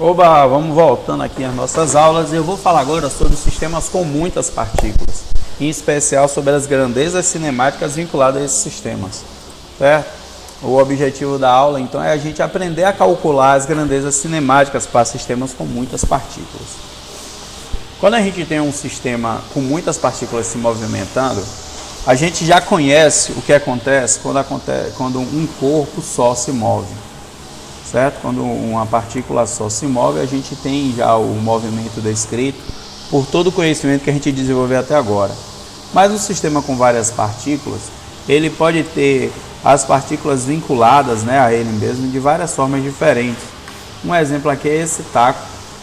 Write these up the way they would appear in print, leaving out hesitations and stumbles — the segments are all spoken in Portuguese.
Oba, vamos voltando aqui às nossas aulas. Eu vou falar agora sobre sistemas com muitas partículas, em especial sobre as grandezas cinemáticas vinculadas a esses sistemas, certo? O objetivo da aula, então, é a gente aprender a calcular as grandezas cinemáticas para sistemas com muitas partículas. Quando a gente tem um sistema com muitas partículas se movimentando, a gente já conhece o que acontece quando um corpo só se move. Certo? Quando uma partícula só se move, a gente tem já o movimento descrito por todo o conhecimento que a gente desenvolveu até agora. Mas um sistema com várias partículas, ele pode ter as partículas vinculadas, né, a ele mesmo de várias formas diferentes. Um exemplo aqui é esse taco,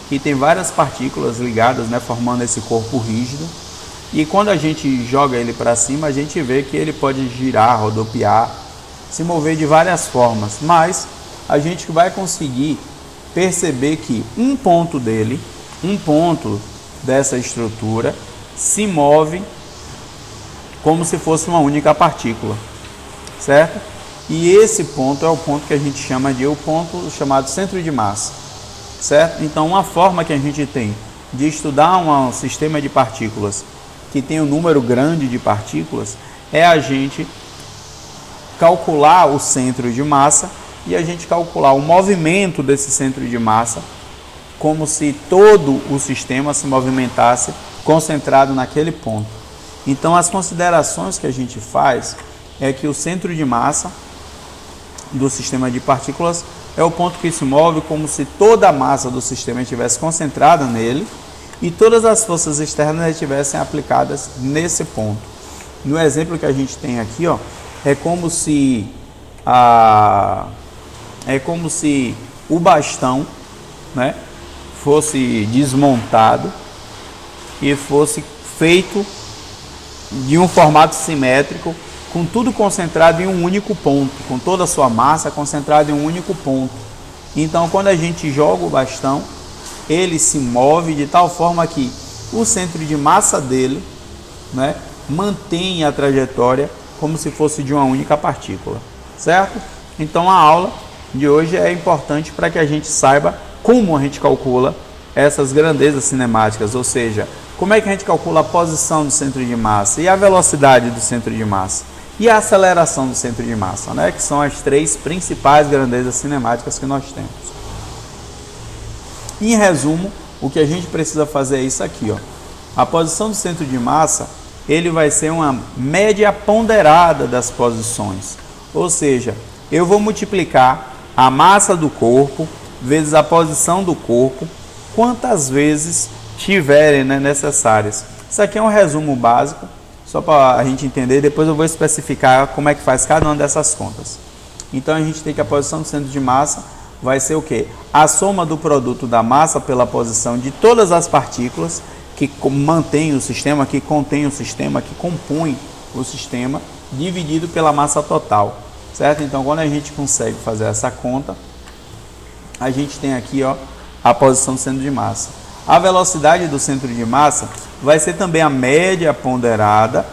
que tem várias partículas ligadas, né, formando esse corpo rígido. E quando a gente joga ele para cima, a gente vê que ele pode girar, rodopiar, se mover de várias formas, mas a gente vai conseguir perceber que um ponto dessa estrutura, se move como se fosse uma única partícula, certo? E esse ponto é o ponto que a gente chama de o ponto chamado centro de massa, certo? Então, uma forma que a gente tem de estudar um sistema de partículas que tem um número grande de partículas é a gente calcular o centro de massa e a gente calcular o movimento desse centro de massa como se todo o sistema se movimentasse concentrado naquele ponto. Então, as considerações que a gente faz é que o centro de massa do sistema de partículas é o ponto que se move como se toda a massa do sistema estivesse concentrada nele e todas as forças externas estivessem aplicadas nesse ponto. No exemplo que a gente tem aqui, ó, é como se o bastão, né, fosse desmontado e fosse feito de um formato simétrico, com tudo concentrado em um único ponto, com toda a sua massa concentrada em um único ponto. Então, quando a gente joga o bastão, ele se move de tal forma que o centro de massa dele, né, mantém a trajetória como se fosse de uma única partícula, certo? Então, a aula de hoje é importante para que a gente saiba como a gente calcula essas grandezas cinemáticas, ou seja, como é que a gente calcula a posição do centro de massa e a velocidade do centro de massa e a aceleração do centro de massa, né? Que são as três principais grandezas cinemáticas que nós temos. Em resumo, o que a gente precisa fazer é isso aqui, ó. A posição do centro de massa, ele vai ser uma média ponderada das posições, ou seja, eu vou multiplicar a massa do corpo vezes a posição do corpo, quantas vezes tiverem, né, necessárias. Isso aqui é um resumo básico, só para a gente entender, depois eu vou especificar como é que faz cada uma dessas contas. Então a gente tem que a posição do centro de massa vai ser o quê? A soma do produto da massa pela posição de todas as partículas que mantêm o sistema, que contém o sistema, que compõem o sistema, dividido pela massa total. Certo? Então, quando a gente consegue fazer essa conta, a gente tem aqui, ó, a posição do centro de massa. A velocidade do centro de massa vai ser também a média ponderada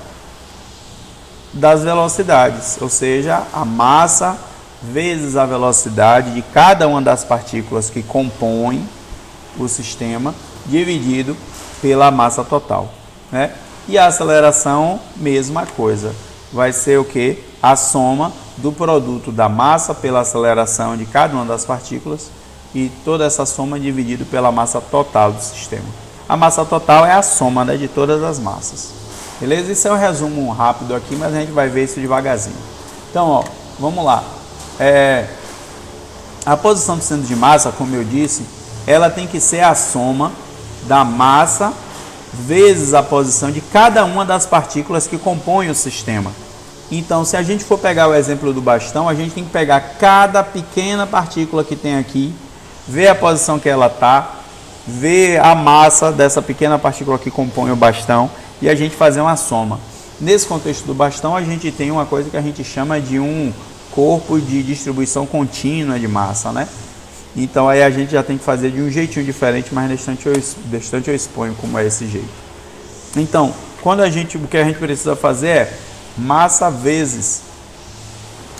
das velocidades, ou seja, a massa vezes a velocidade de cada uma das partículas que compõem o sistema, dividido pela massa total, né? E a aceleração, mesma coisa. Vai ser o que? A soma do produto da massa pela aceleração de cada uma das partículas e toda essa soma dividida pela massa total do sistema. A massa total é a soma, né, de todas as massas. Beleza? Isso é um resumo rápido aqui, mas a gente vai ver isso devagarzinho. Então, ó, vamos lá. A posição do centro de massa, como eu disse, ela tem que ser a soma da massa vezes a posição de cada uma das partículas que compõem o sistema. Então, se a gente for pegar o exemplo do bastão, a gente tem que pegar cada pequena partícula que tem aqui, ver a posição que ela está, ver a massa dessa pequena partícula que compõe o bastão e a gente fazer uma soma. Nesse contexto do bastão, a gente tem uma coisa que a gente chama de um corpo de distribuição contínua de massa, né? Então, aí a gente já tem que fazer de um jeitinho diferente, mas distante eu exponho como é esse jeito. Então, o que a gente precisa fazer é massa vezes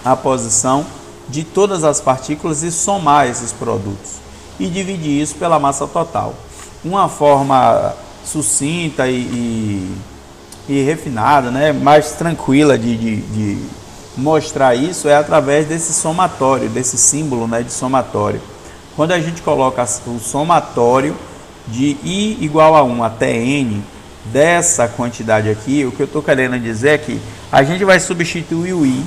a posição de todas as partículas e somar esses produtos. e dividir isso pela massa total. Uma forma sucinta e refinada, né, mais tranquila de mostrar isso é através desse somatório, desse símbolo, né, de somatório. Quando a gente coloca o somatório de i igual a 1 até n dessa quantidade aqui, o que eu estou querendo dizer é que a gente vai substituir o i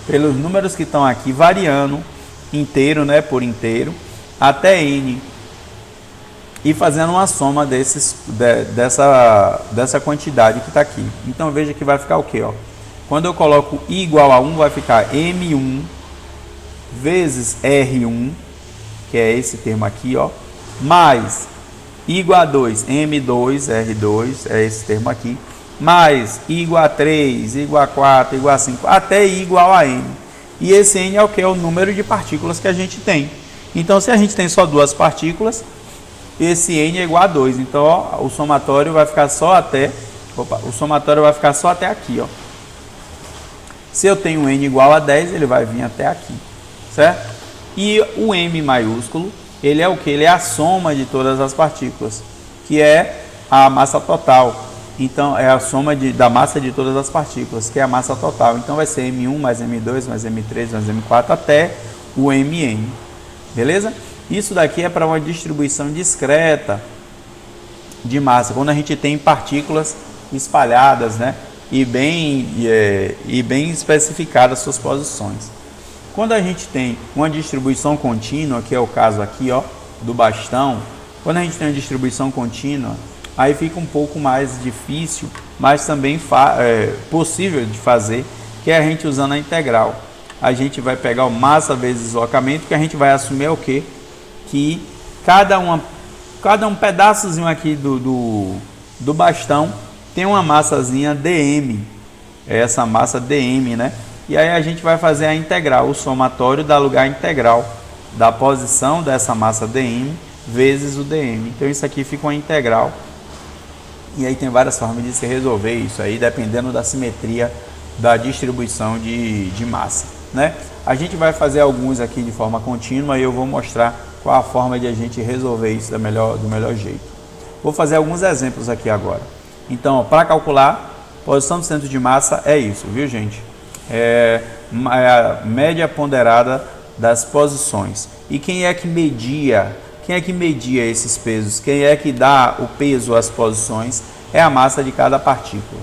pelos números que estão aqui variando inteiro, né, por inteiro, até n, e fazendo uma soma dessa quantidade que está aqui. Então veja que vai ficar o quê? Ó? Quando eu coloco i igual a 1, vai ficar m1 vezes r1, que é esse termo aqui, ó, mais i igual a 2, m2, r2, é esse termo aqui, mais i igual a 3, i igual a 4, i igual a 5, até i igual a n. E esse n é o que? É o número de partículas que a gente tem. Então, se a gente tem só duas partículas, esse n é igual a 2. Então, ó, o somatório vai ficar só até... o somatório vai ficar só até aqui, ó. Se eu tenho n igual a 10, ele vai vir até aqui, certo? E o m maiúsculo, ele é o que? Ele é a soma de todas as partículas, que é a massa total. Então, é a soma da massa de todas as partículas, que é a massa total. Então, vai ser m1 mais m2 mais m3 mais m4 até o mn. Beleza? Isso daqui é para uma distribuição discreta de massa, quando a gente tem partículas espalhadas, né? E bem especificadas suas posições. Quando a gente tem uma distribuição contínua, que é o caso aqui, ó, do bastão, quando a gente tem uma distribuição contínua, aí fica um pouco mais difícil, mas também possível de fazer, que é a gente usando a integral. A gente vai pegar o massa vezes deslocamento, que a gente vai assumir é o quê? Que cada um pedaçozinho aqui do bastão tem uma massazinha dm, essa massa dm, né? E aí a gente vai fazer a integral, o somatório dá lugar à integral da posição dessa massa dm vezes o dm. Então isso aqui fica uma integral. E aí tem várias formas de se resolver isso aí, dependendo da simetria da distribuição de massa, né? A gente vai fazer alguns aqui de forma contínua e eu vou mostrar qual a forma de a gente resolver isso do melhor jeito. Vou fazer alguns exemplos aqui agora. Então, para calcular posição do centro de massa é isso, viu, gente? É a média ponderada das posições. E quem é que media esses pesos? Quem é que dá o peso às posições? É a massa de cada partícula,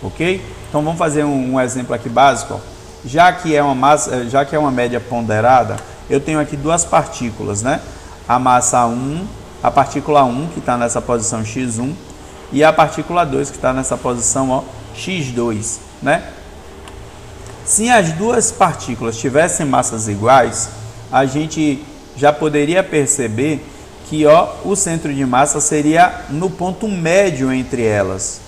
ok? Então vamos fazer um exemplo aqui básico. Ó. Já que é uma média ponderada, eu tenho aqui duas partículas, né? A massa 1, a partícula 1 que está nessa posição x1 e a partícula 2 que está nessa posição, ó, x2, né? Se as duas partículas tivessem massas iguais, a gente já poderia perceber que, ó, o centro de massa seria no ponto médio entre elas,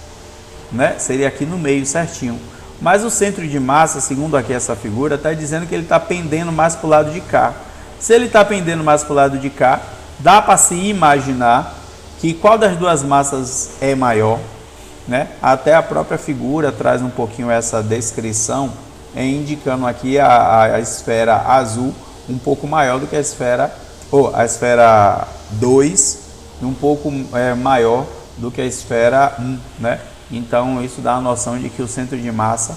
né? Seria aqui no meio certinho. Mas o centro de massa, segundo aqui essa figura, está dizendo que ele está pendendo mais para o lado de cá. Se ele está pendendo mais para o lado de cá, dá para se imaginar que qual das duas massas é maior, né? Até a própria figura traz um pouquinho essa descrição, indicando aqui a esfera azul um pouco maior do que a esfera 2, um pouco maior do que a esfera 1, né? Então isso dá a noção de que o centro de massa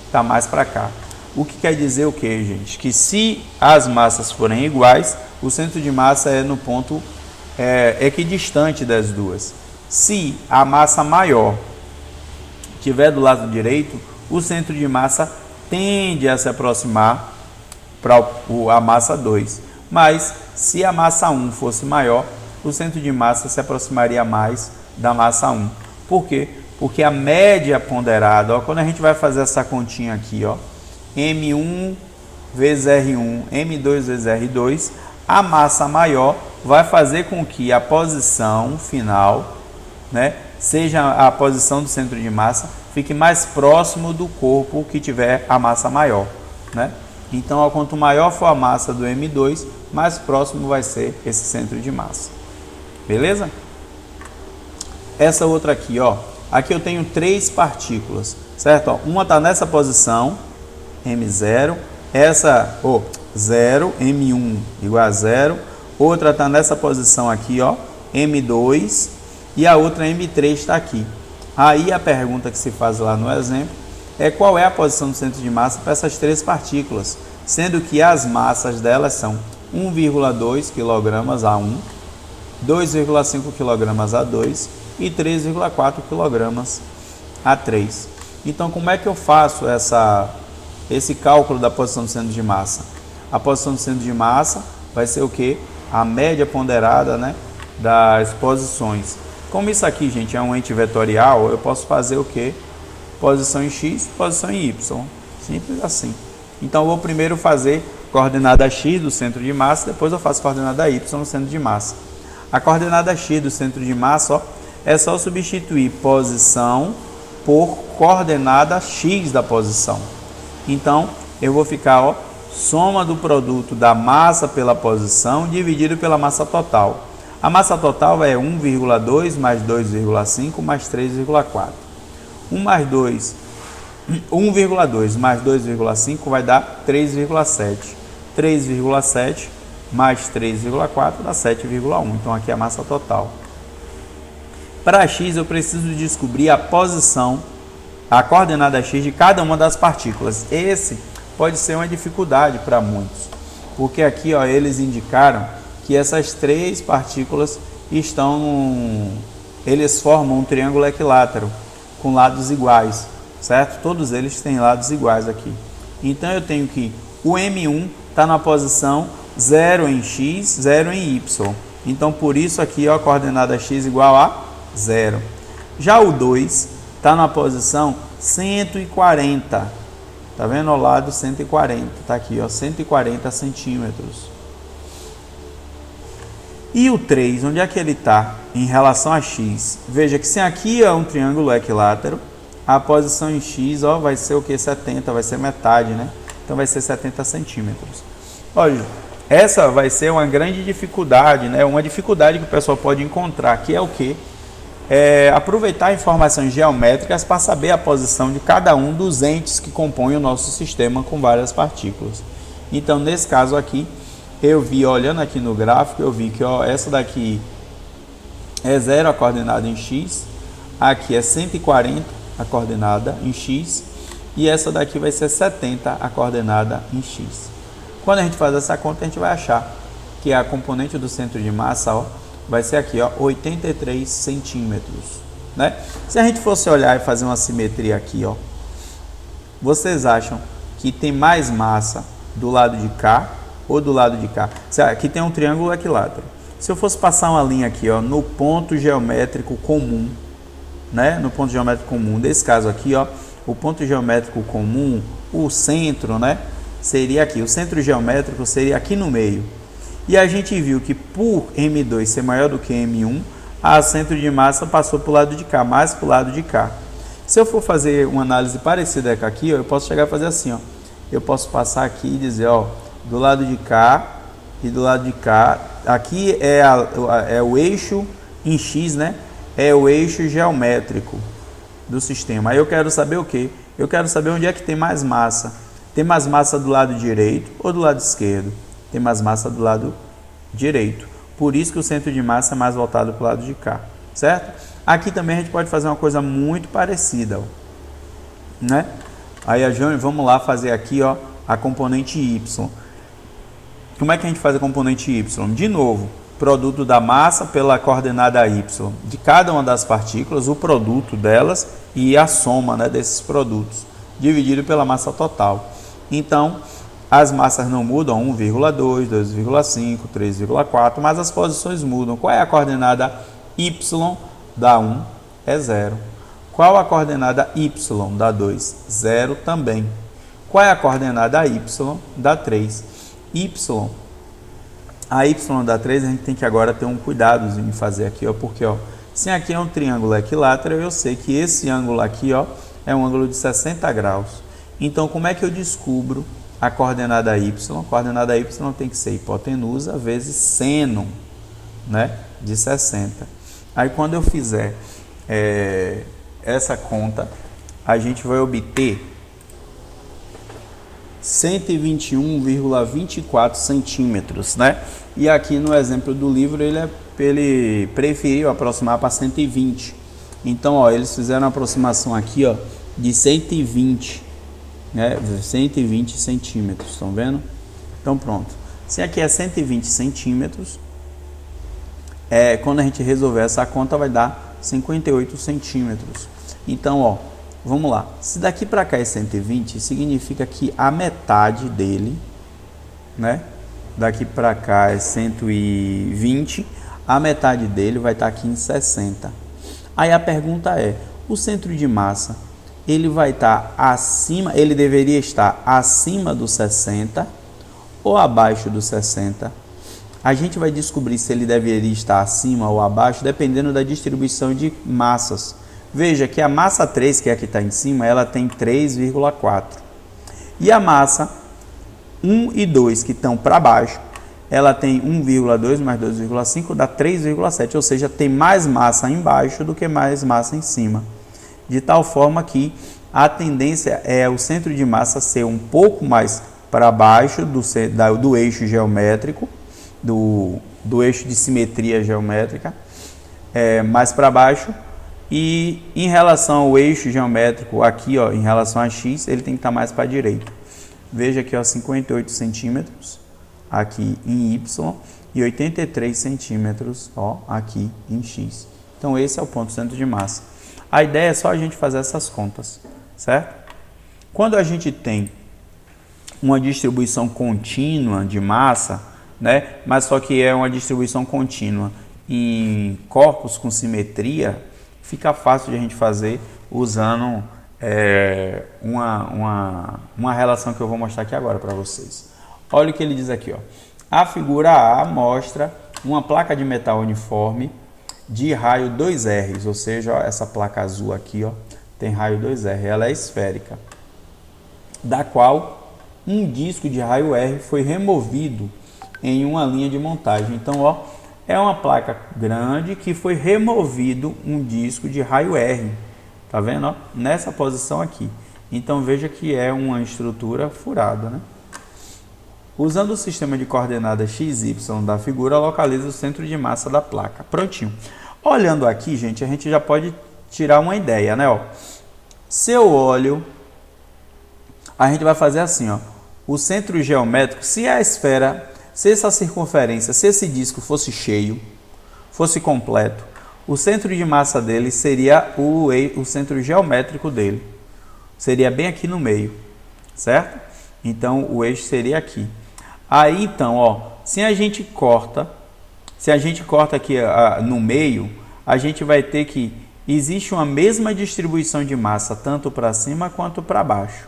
está mais para cá. O que quer dizer o que, gente? Que se as massas forem iguais, o centro de massa é no ponto equidistante das duas. Se a massa maior estiver do lado direito, o centro de massa tende a se aproximar para a massa 2. Mas se a massa 1 fosse maior, o centro de massa se aproximaria mais da massa 1. Por quê? Porque a média ponderada, ó, quando a gente vai fazer essa continha aqui, ó, M1 vezes R1, M2 vezes R2, a massa maior vai fazer com que a posição final, né, seja a posição do centro de massa, fique mais próximo do corpo que tiver a massa maior, né? Então, ó, quanto maior for a massa do M2, mais próximo vai ser esse centro de massa. Beleza? Essa outra aqui, ó. Aqui eu tenho 3 partículas, certo? Ó, uma está nessa posição, M0, essa, 0, M1 igual a 0. outra está nessa posição aqui, ó, M2, e a outra M3 está aqui. Aí a pergunta que se faz lá no exemplo é qual é a posição do centro de massa para essas três partículas, sendo que as massas delas são 1,2 kg a 1, 2,5 kg a 2 e 3,4 kg a 3. Então, como é que eu faço esse cálculo da posição do centro de massa? A posição do centro de massa vai ser o quê? A média ponderada, né, das posições. Como isso aqui, gente, é um ente vetorial, eu posso fazer o quê? Posição em x, posição em y. Simples assim. Então, eu vou primeiro fazer coordenada x do centro de massa, depois eu faço coordenada y no centro de massa. A coordenada x do centro de massa, ó, é só substituir posição por coordenada x da posição. Então, eu vou ficar, ó, soma do produto da massa pela posição dividido pela massa total. A massa total é 1,2 mais 2,5 mais 3,4. 1,2 mais 2,5 vai dar 3,7. 3,7 mais 3,4 dá 7,1. Então, aqui é a massa total. Para x, eu preciso descobrir a posição, a coordenada x de cada uma das partículas. Esse pode ser uma dificuldade para muitos, porque aqui, ó, eles indicaram que essas três partículas eles formam um triângulo equilátero com lados iguais, certo? Todos eles têm lados iguais aqui. Então, eu tenho que o M1 está na posição 0 em x, 0 em y. Então, por isso aqui, ó, a coordenada x igual a 0. Já o 2 está na posição 140. Tá vendo? Ao lado 140. Tá aqui, ó, 140 centímetros. E o 3, onde é que ele está em relação a x? Veja que se aqui é um triângulo equilátero, a posição em x, ó, vai ser o que? 70, vai ser metade, né? Então vai ser 70 centímetros. Olha, essa vai ser uma grande dificuldade, né? Uma dificuldade que o pessoal pode encontrar, que é o quê? Aproveitar informações geométricas para saber a posição de cada um dos entes que compõem o nosso sistema com várias partículas. Então, nesse caso aqui, eu vi, olhando aqui no gráfico, eu vi que, ó, essa daqui é 0 a coordenada em x, aqui é 140 a coordenada em x, e essa daqui vai ser 70 a coordenada em x. Quando a gente faz essa conta, a gente vai achar que a componente do centro de massa, ó, vai ser aqui, ó, 83 centímetros, né? Se a gente fosse olhar e fazer uma simetria aqui, ó, vocês acham que tem mais massa do lado de cá ou do lado de cá? Aqui tem um triângulo equilátero. Se eu fosse passar uma linha aqui, ó, no ponto geométrico comum, né? No ponto geométrico comum, desse caso aqui, ó, o ponto geométrico comum, o centro, né? Seria aqui. O centro geométrico seria aqui no meio. E a gente viu que por M2 ser maior do que M1, a centro de massa passou para o lado de cá, mais para o lado de cá. Se eu for fazer uma análise parecida com aqui, ó, eu posso chegar a fazer assim, ó. Eu posso passar aqui e dizer, ó, do lado de cá e do lado de cá. Aqui é o eixo em X, né? É o eixo geométrico do sistema. Aí eu quero saber o quê? Eu quero saber onde é que tem mais massa. Tem mais massa do lado direito ou do lado esquerdo? Tem mais massa do lado direito. Por isso que o centro de massa é mais voltado para o lado de cá, certo? Aqui também a gente pode fazer uma coisa muito parecida, ó, né? Aí, vamos lá fazer aqui, ó, a componente Y. Como é que a gente faz a componente Y? De novo, produto da massa pela coordenada Y de cada uma das partículas, o produto delas e a soma, né, desses produtos, dividido pela massa total. Então, as massas não mudam, 1,2, 2,5, 3,4, mas as posições mudam. Qual é a coordenada Y da 1? É 0. Qual a coordenada Y da 2? 0 também. Qual é a coordenada Y da 3? A Y da 3 a gente tem que agora ter um cuidado em fazer aqui, ó, porque, ó, se aqui é um triângulo equilátero, eu sei que esse ângulo aqui, ó, é um ângulo de 60 graus. Então, como é que eu descubro a coordenada Y? A coordenada Y tem que ser hipotenusa vezes seno, né, de 60. Aí, quando eu fizer essa conta, a gente vai obter 121,24 centímetros, né? E aqui no exemplo do livro ele preferiu aproximar para 120. Então, ó, eles fizeram a aproximação aqui, ó, de 120, né? 120 centímetros, estão vendo? Então, pronto. Se aqui é 120 centímetros, quando a gente resolver essa conta, vai dar 58 centímetros. Então, ó, vamos lá. Se daqui para cá é 120, significa que a metade dele, né? Daqui para cá é 120, a metade dele vai estar aqui em 60. Aí a pergunta é, o centro de massa, ele vai estar acima, ele deveria estar acima do 60 ou abaixo do 60? A gente vai descobrir se ele deveria estar acima ou abaixo, dependendo da distribuição de massas. Veja que a massa 3, que é a que está em cima, ela tem 3,4. E a massa 1 e 2, que estão para baixo, ela tem 1,2 mais 2,5, dá 3,7. Ou seja, tem mais massa embaixo do que mais massa em cima. De tal forma que a tendência é o centro de massa ser um pouco mais para baixo do eixo geométrico, do eixo de simetria geométrica, mais para baixo. E em relação ao eixo geométrico aqui, ó, em relação a x, ele tem que estar mais para a direita. Veja aqui, ó, 58 centímetros aqui em y e 83 centímetros, ó, aqui em x. Então esse é o ponto centro de massa. A ideia é só a gente fazer essas contas, certo? Quando a gente tem uma distribuição contínua de massa, né, mas só que é uma distribuição contínua em corpos com simetria, fica fácil de a gente fazer usando uma relação que eu vou mostrar aqui agora para vocês. Olha o que ele diz aqui, ó. A figura A mostra uma placa de metal uniforme de raio 2R, ou seja, ó, essa placa azul aqui, ó, tem raio 2R, ela é esférica, da qual um disco de raio R foi removido em uma linha de montagem. Então, ó, é uma placa grande que foi removido um disco de raio R, tá vendo, ó? Nessa posição aqui. Então veja que é uma estrutura furada, né? Usando o sistema de coordenadas x, y da figura, localiza o centro de massa da placa. Prontinho. Olhando aqui, gente, a gente já pode tirar uma ideia, né? Ó, se eu olho, a gente vai fazer assim, ó. O centro geométrico, se a esfera, se essa circunferência, se esse disco fosse cheio, fosse completo, o centro de massa dele seria o centro geométrico dele. Seria bem aqui no meio, certo? Então, o eixo seria aqui. Aí, então, ó, se a gente corta aqui no meio, a gente vai ter que existe uma mesma distribuição de massa, tanto para cima quanto para baixo.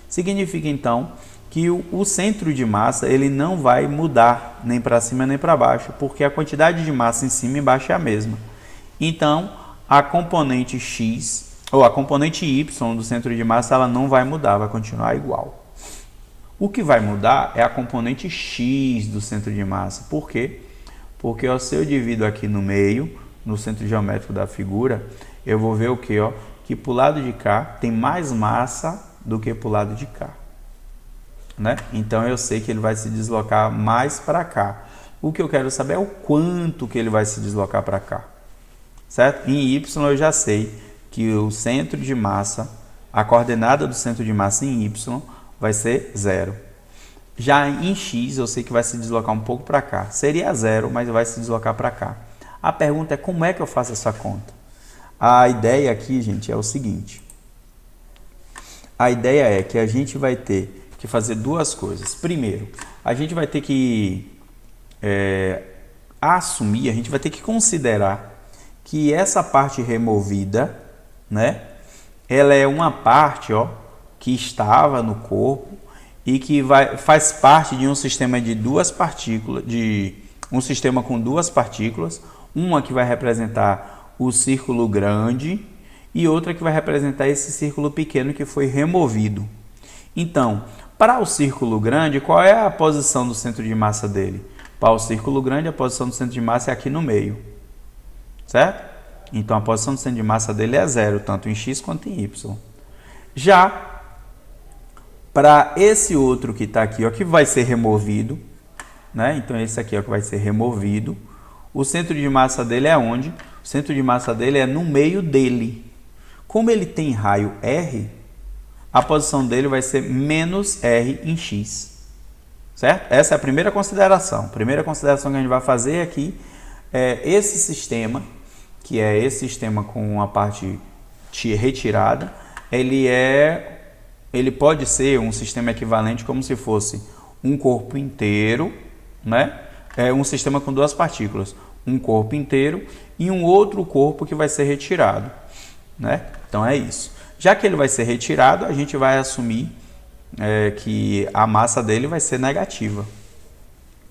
Significa, então, que o centro de massa ele não vai mudar nem para cima nem para baixo, porque a quantidade de massa em cima e embaixo é a mesma. Então, a componente x ou a componente y do centro de massa ela não vai mudar, vai continuar igual. O que vai mudar é a componente x do centro de massa. Por quê? Porque ó, se eu divido aqui no meio, no centro geométrico da figura, eu vou ver o quê? Ó, que para o lado de cá tem mais massa do que para o lado de cá. Né? Então eu sei que ele vai se deslocar mais para cá. O que eu quero saber é o quanto que ele vai se deslocar para cá. Certo? Em y eu já sei que o centro de massa, a coordenada do centro de massa em y vai ser 0. Já em x eu sei que vai se deslocar um pouco para cá. Seria 0, mas vai se deslocar para cá. A pergunta é como é que eu faço essa conta? A ideia aqui, gente, é o seguinte. A ideia é que a gente vai ter que fazer duas coisas. Primeiro, a gente vai ter que assumir, a gente vai ter que considerar que essa parte removida, né, ela é uma parte, ó, que estava no corpo e que faz parte de um sistema de duas partículas, um sistema com duas partículas, uma que vai representar o círculo grande e outra que vai representar esse círculo pequeno que foi removido. Então, para o círculo grande, qual é a posição do centro de massa dele? Para o círculo grande, a posição do centro de massa é aqui no meio, certo? Então, a posição do centro de massa dele é 0, tanto em x quanto em y. Já para esse outro que está aqui, ó, que vai ser removido, né? Então esse aqui é o que vai ser removido. O centro de massa dele é onde? O centro de massa dele é no meio dele. Como ele tem raio R, a posição dele vai ser menos R em X. Certo? Essa é a primeira consideração. A primeira consideração que a gente vai fazer aqui é esse sistema, que é esse sistema com a parte retirada, ele pode ser um sistema equivalente como se fosse um corpo inteiro, né? É um sistema com duas partículas, um corpo inteiro e um outro corpo que vai ser retirado, né? Então é isso. Já que ele vai ser retirado, a gente vai assumir que a massa dele vai ser negativa.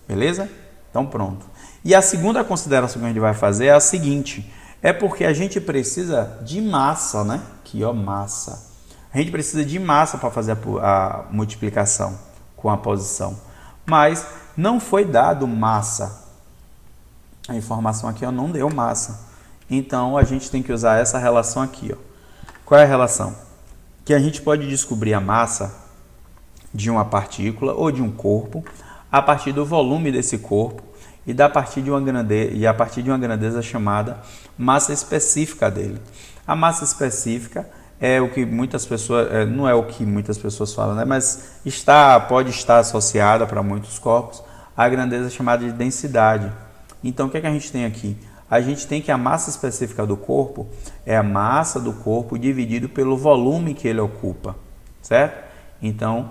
Beleza? Então pronto. E a segunda consideração que a gente vai fazer é a seguinte: é porque a gente precisa de massa, né? Aqui, ó, massa. A gente precisa de massa para fazer a multiplicação com a posição. Mas não foi dado massa. A informação aqui, ó, não deu massa. Então a gente tem que usar essa relação aqui, ó. Qual é a relação? Que a gente pode descobrir a massa de uma partícula ou de um corpo a partir do volume desse corpo e a partir de uma grandeza chamada massa específica dele. A massa específica é o que muitas pessoas, não é o que muitas pessoas falam, né? Mas pode estar associada para muitos corpos à grandeza chamada de densidade. Então o que é que a gente tem aqui? A gente tem que a massa específica do corpo é a massa do corpo dividido pelo volume que ele ocupa, certo? Então,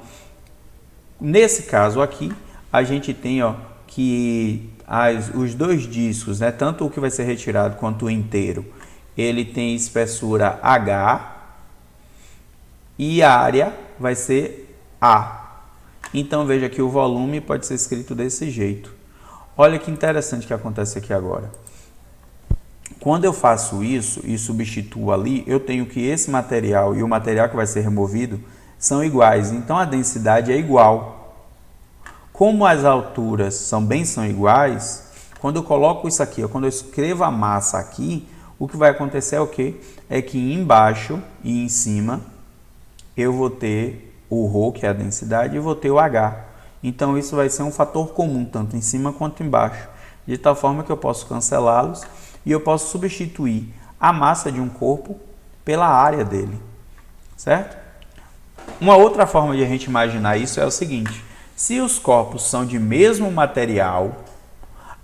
nesse caso aqui, a gente tem, ó, que os dois discos, né, tanto o que vai ser retirado quanto o inteiro, ele tem espessura H e a área vai ser A. Então veja que o volume pode ser escrito desse jeito. Olha que interessante que acontece aqui agora. Quando eu faço isso e substituo ali, eu tenho que esse material e o material que vai ser removido são iguais. Então a densidade é igual. Como as alturas são iguais, quando eu coloco isso aqui, quando eu escrevo a massa aqui, o que vai acontecer é o quê? É que embaixo e em cima eu vou ter o ρ, que é a densidade, e vou ter o H. Então isso vai ser um fator comum, tanto em cima quanto embaixo, de tal forma que eu posso cancelá-los e eu posso substituir a massa de um corpo pela área dele, certo? Uma outra forma de a gente imaginar isso é o seguinte: se os corpos são de mesmo material,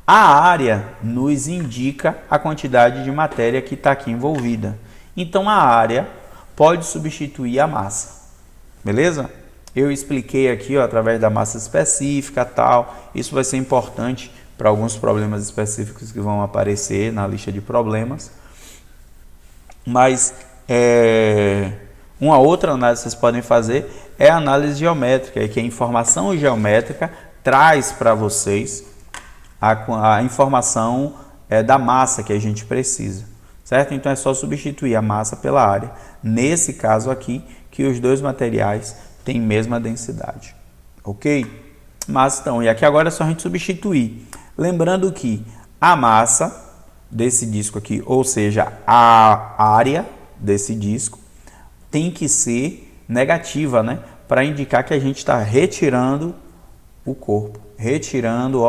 a área nos indica a quantidade de matéria que está aqui envolvida. Então a área pode substituir a massa, beleza? Eu expliquei aqui, ó, através da massa específica, tal. Isso vai ser importante para alguns problemas específicos que vão aparecer na lista de problemas. Mas uma outra análise que vocês podem fazer é a análise geométrica, que a informação geométrica traz para vocês a informação da massa que a gente precisa, certo? Então é só substituir a massa pela área. Nesse caso aqui, que os dois materiais têm mesma densidade, ok? Mas então, e aqui agora é só a gente substituir. Lembrando que a massa desse disco aqui, ou seja, a área desse disco, tem que ser negativa, né? Para indicar que a gente está retirando o corpo, retirando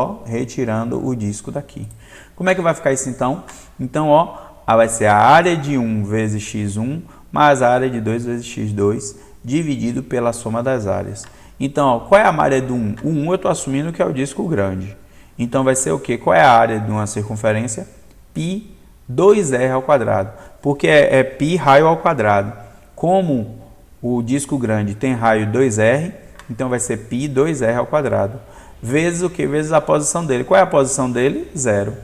o disco daqui. Como é que vai ficar isso então? Então, ó, vai ser a área de 1 vezes x1 mais a área de 2 vezes x2 dividido pela soma das áreas. Então, ó, qual é a área do 1? O 1 eu estou assumindo que é o disco grande. Então vai ser o quê? Qual é a área de uma circunferência? Π 2r ao quadrado, porque é π raio ao quadrado. Como o disco grande tem raio 2r, então vai ser π 2r ao quadrado. Vezes o que? Vezes a posição dele. Qual é a posição dele? 0.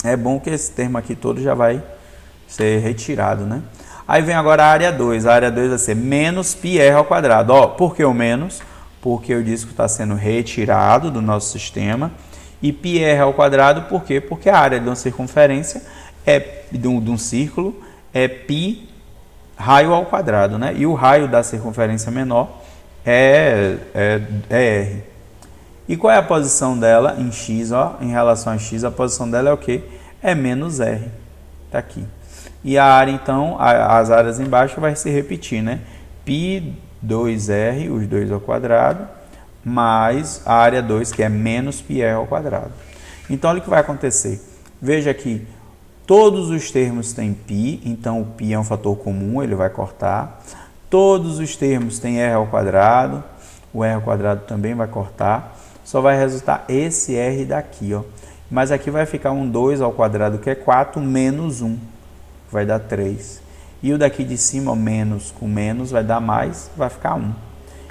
É bom que esse termo aqui todo já vai ser retirado, né? Aí vem agora a área 2. A área 2 vai ser menos πr ao quadrado. Ó, por que o menos? Porque o disco está sendo retirado do nosso sistema. E πr ao quadrado, por quê? Porque a área de uma circunferência, de um círculo, é π raio ao quadrado, né? E o raio da circunferência menor é r. E qual é a posição dela em x? Ó, em relação a x, a posição dela é o quê? É menos r. Está aqui. E a área, então, as áreas embaixo vai se repetir, né? π 2r, os dois ao quadrado, mais a área 2, que é menos πr ao quadrado. Então, olha o que vai acontecer. Veja que todos os termos têm π, então o π é um fator comum, ele vai cortar. Todos os termos têm r ao quadrado, o r ao quadrado também vai cortar. Só vai resultar esse r daqui, ó. Mas aqui vai ficar um 2 ao quadrado, que é 4, menos 1, vai dar 3. E o daqui de cima, ó, menos com menos, vai dar mais, vai ficar 1.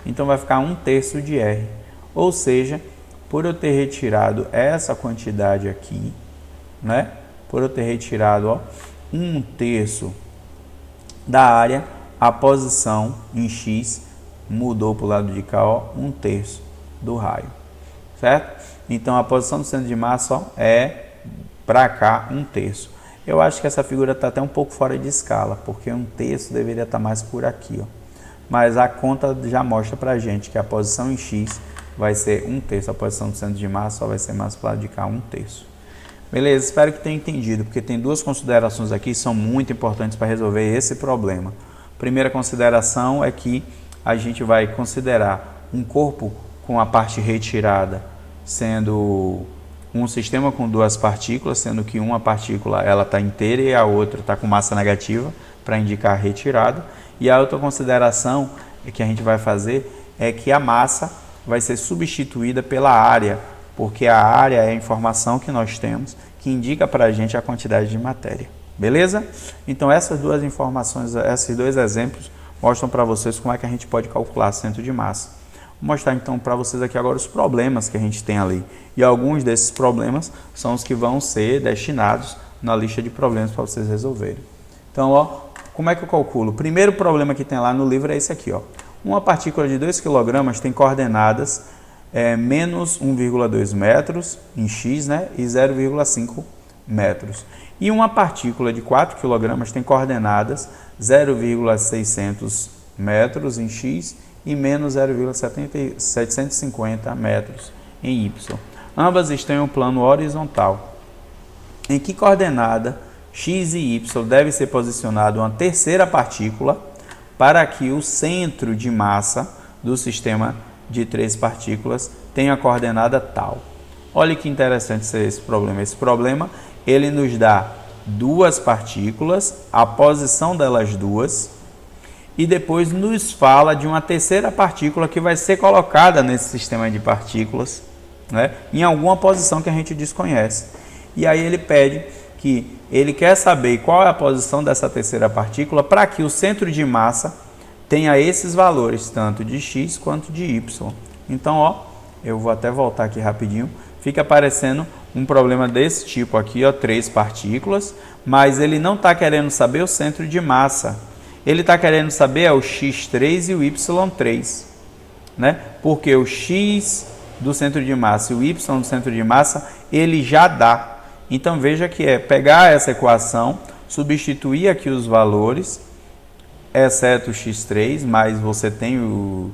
Então, vai ficar 1/3 de r. Ou seja, por eu ter retirado essa quantidade aqui, né? Por eu ter retirado, ó, 1/3 da área, a posição em x mudou para o lado de cá, ó, 1/3 do raio, certo? Então, a posição do centro de massa, ó, é para cá 1/3. Eu acho que essa figura está até um pouco fora de escala, porque 1/3 deveria estar mais por aqui, ó. Mas a conta já mostra para a gente que a posição em x vai ser 1/3. A posição do centro de massa só vai ser mais para o lado de cá 1/3. Beleza? Espero que tenha entendido, porque tem duas considerações aqui que são muito importantes para resolver esse problema. Primeira consideração é que a gente vai considerar um corpo com a parte retirada sendo um sistema com duas partículas, sendo que uma partícula ela está inteira e a outra está com massa negativa, para indicar a retirada. E a outra consideração que a gente vai fazer é que a massa vai ser substituída pela área, porque a área é a informação que nós temos que indica para a gente a quantidade de matéria. Beleza? Então, essas duas informações, esses dois exemplos, mostram para vocês como é que a gente pode calcular centro de massa. Vou mostrar então para vocês aqui agora os problemas que a gente tem ali. E alguns desses problemas são os que vão ser destinados na lista de problemas para vocês resolverem. Então, ó, como é que eu calculo? O primeiro problema que tem lá no livro é esse aqui, ó. Uma partícula de 2 kg tem coordenadas menos 1,2 metros em x, né, e 0,5 metros. E uma partícula de 4 kg tem coordenadas 0,600 metros em x e menos 0,750 metros em y. Ambas estão em um plano horizontal. Em que coordenada x e y deve ser posicionada uma terceira partícula para que o centro de massa do sistema de 3 partículas tenha a coordenada tal? Olha que interessante esse problema. Esse problema ele nos dá duas partículas, a posição delas duas, e depois nos fala de uma terceira partícula que vai ser colocada nesse sistema de partículas, né, em alguma posição que a gente desconhece. E aí ele pede que ele quer saber qual é a posição dessa terceira partícula para que o centro de massa tenha esses valores, tanto de x quanto de y. Então, ó, eu vou até voltar aqui rapidinho. Fica aparecendo um problema desse tipo aqui, ó, 3 partículas, mas ele não está querendo saber o centro de massa. Ele está querendo saber o x3 e o y3, né? Porque o x do centro de massa e o y do centro de massa, ele já dá. Então, veja que é pegar essa equação, substituir aqui os valores, exceto o x3, mas você tem o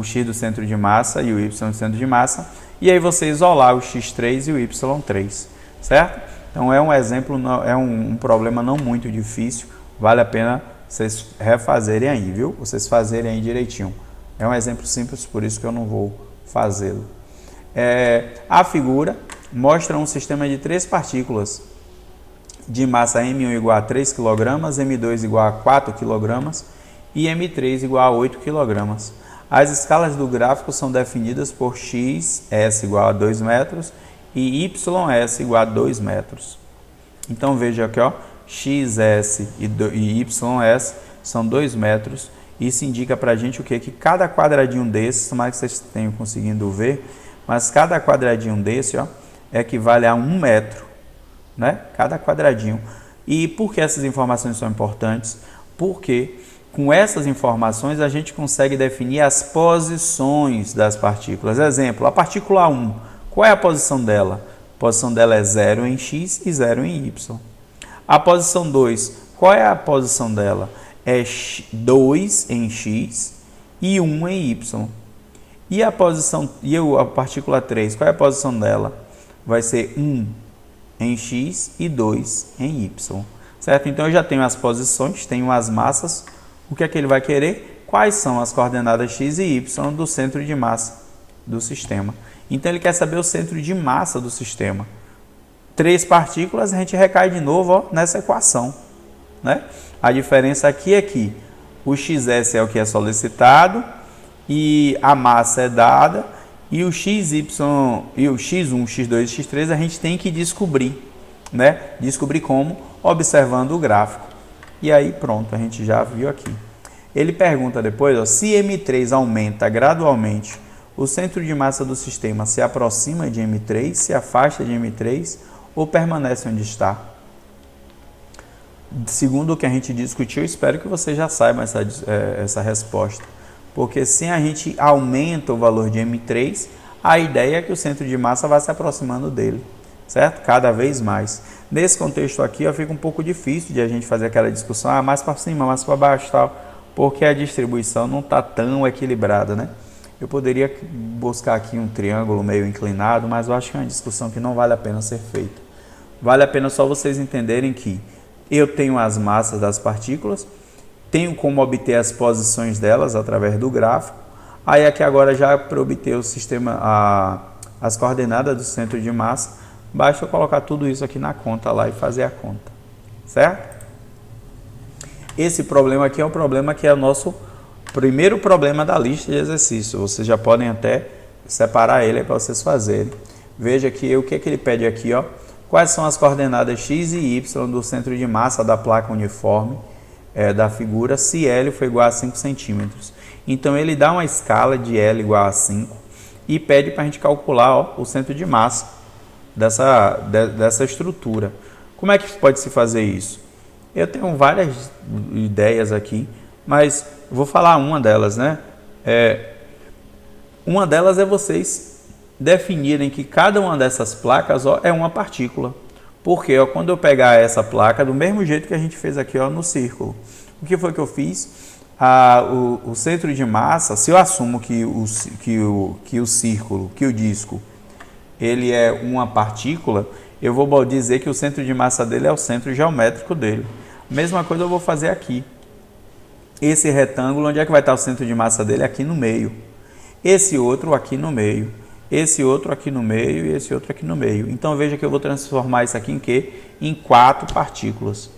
x do centro de massa e o y do centro de massa, e aí você isolar o x3 e o y3, certo? Então, é um exemplo, é um problema não muito difícil, vale a pena vocês refazerem aí, viu? Vocês fazerem aí direitinho. É um exemplo simples, por isso que eu não vou fazê-lo. A figura mostra um sistema de 3 partículas de massa M1 igual a 3 kg, M2 igual a 4 kg e M3 igual a 8 kg. As escalas do gráfico são definidas por x, s igual a 2 metros e y, s igual a 2 metros. Então, veja aqui, ó, x, s e y, s são 2 metros. Isso indica para a gente o quê? Que cada quadradinho desses, tomara que vocês tenham conseguindo ver, mas cada quadradinho desse, ó, equivale a 1 metro, né? Cada quadradinho. E por que essas informações são importantes? Porque com essas informações a gente consegue definir as posições das partículas. Exemplo, a partícula 1, qual é a posição dela? A posição dela é 0 em x e 0 em y. A posição 2, qual é a posição dela? É 2 em x e 1 em y. E a partícula 3, qual é a posição dela? Vai ser 1 em x e 2 em y. Certo? Então, eu já tenho as posições, tenho as massas. O que é que ele vai querer? Quais são as coordenadas x e y do centro de massa do sistema. Então ele quer saber o centro de massa do sistema. 3 partículas, a gente recai de novo, ó, nessa equação, né? A diferença aqui é que o XS é o que é solicitado e a massa é dada, e o XY e o X1, X2 e X3 a gente tem que descobrir, né? Descobrir como? Observando o gráfico. E aí pronto, a gente já viu aqui. Ele pergunta depois, ó, se M3 aumenta gradualmente, o centro de massa do sistema se aproxima de M3, se afasta de M3 ou permanece onde está? Segundo o que a gente discutiu, espero que você já saiba essa resposta. Porque se a gente aumenta o valor de M3, a ideia é que o centro de massa vai se aproximando dele, certo? Cada vez mais. Nesse contexto aqui, ó, fica um pouco difícil de a gente fazer aquela discussão, mais para cima, mais para baixo, tal, porque a distribuição não está tão equilibrada, né? Eu poderia buscar aqui um triângulo meio inclinado, mas eu acho que é uma discussão que não vale a pena ser feita. Vale a pena só vocês entenderem que eu tenho as massas das partículas, tenho como obter as posições delas através do gráfico. Aí aqui agora já para obter o sistema, as coordenadas do centro de massa, basta eu colocar tudo isso aqui na conta lá e fazer a conta, certo? Esse problema aqui é um problema que é o nosso primeiro problema da lista de exercícios. Vocês já podem até separar ele para vocês fazerem. Veja que o que ele pede aqui, ó? Quais são as coordenadas x e y do centro de massa da placa uniforme da figura se L for igual a 5 centímetros. Então ele dá uma escala de L igual a 5 e pede para a gente calcular, ó, o centro de massa dessa estrutura. Como é que pode se fazer isso? Eu tenho várias ideias aqui, mas vou falar uma delas, né? Uma delas é vocês definirem que cada uma dessas placas, ó, é uma partícula. Porque, ó, quando eu pegar essa placa, do mesmo jeito que a gente fez aqui, ó, no círculo, o que foi que eu fiz? O centro de massa, se eu assumo que o círculo, que o disco, ele é uma partícula, eu vou dizer que o centro de massa dele é o centro geométrico dele. Mesma coisa eu vou fazer aqui. Esse retângulo, onde é que vai estar o centro de massa dele? Aqui no meio. Esse outro aqui no meio. Esse outro aqui no meio e esse outro aqui no meio. Então veja que eu vou transformar isso aqui em quê? Em 4 partículas,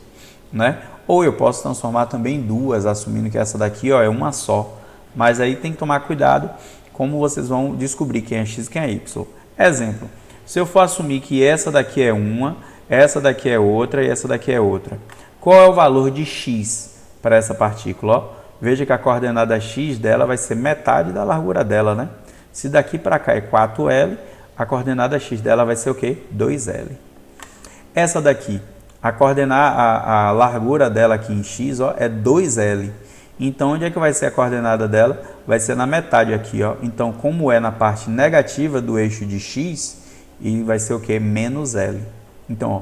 né? Ou eu posso transformar também em 2, assumindo que essa daqui, ó, é uma só. Mas aí tem que tomar cuidado como vocês vão descobrir quem é x e quem é y. Exemplo, se eu for assumir que essa daqui é uma, essa daqui é outra e essa daqui é outra. Qual é o valor de x para essa partícula? Ó, veja que a coordenada x dela vai ser metade da largura dela, né? Se daqui para cá é 4L, a coordenada x dela vai ser o quê? 2L. Essa daqui, a largura dela aqui em x, ó, é 2L. Então, onde é que vai ser a coordenada dela? Vai ser na metade aqui, ó. Então, como é na parte negativa do eixo de x, e vai ser o quê? Menos L. Então, ó,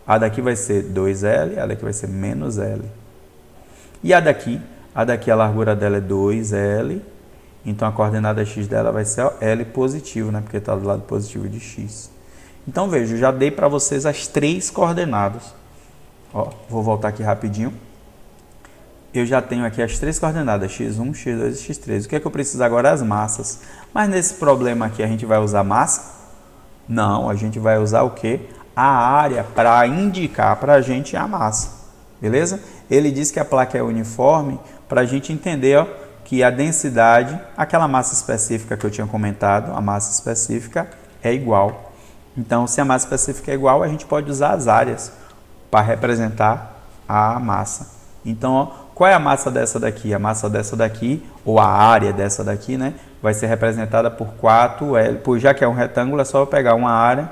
a daqui vai ser 2L, a daqui vai ser menos L. E a daqui a largura dela é 2L. Então, a coordenada x dela vai ser, ó, L positivo, né? Porque está do lado positivo de x. Então, veja, eu já dei para vocês as 3 coordenadas. Ó, vou voltar aqui rapidinho. Eu já tenho aqui as 3 coordenadas, x1, x2 e x3. O que é que eu preciso agora? As massas. Mas nesse problema aqui, a gente vai usar massa? Não, a gente vai usar o quê? A área para indicar para a gente a massa. Beleza? Ele diz que a placa é uniforme para a gente entender, ó, que a densidade, aquela massa específica que eu tinha comentado, a massa específica é igual. Então, se a massa específica é igual, a gente pode usar as áreas para representar a massa. Então, ó, qual é a massa dessa daqui? A massa dessa daqui, ou a área dessa daqui, né, vai ser representada por 4L. Já que é um retângulo, é só eu pegar uma área,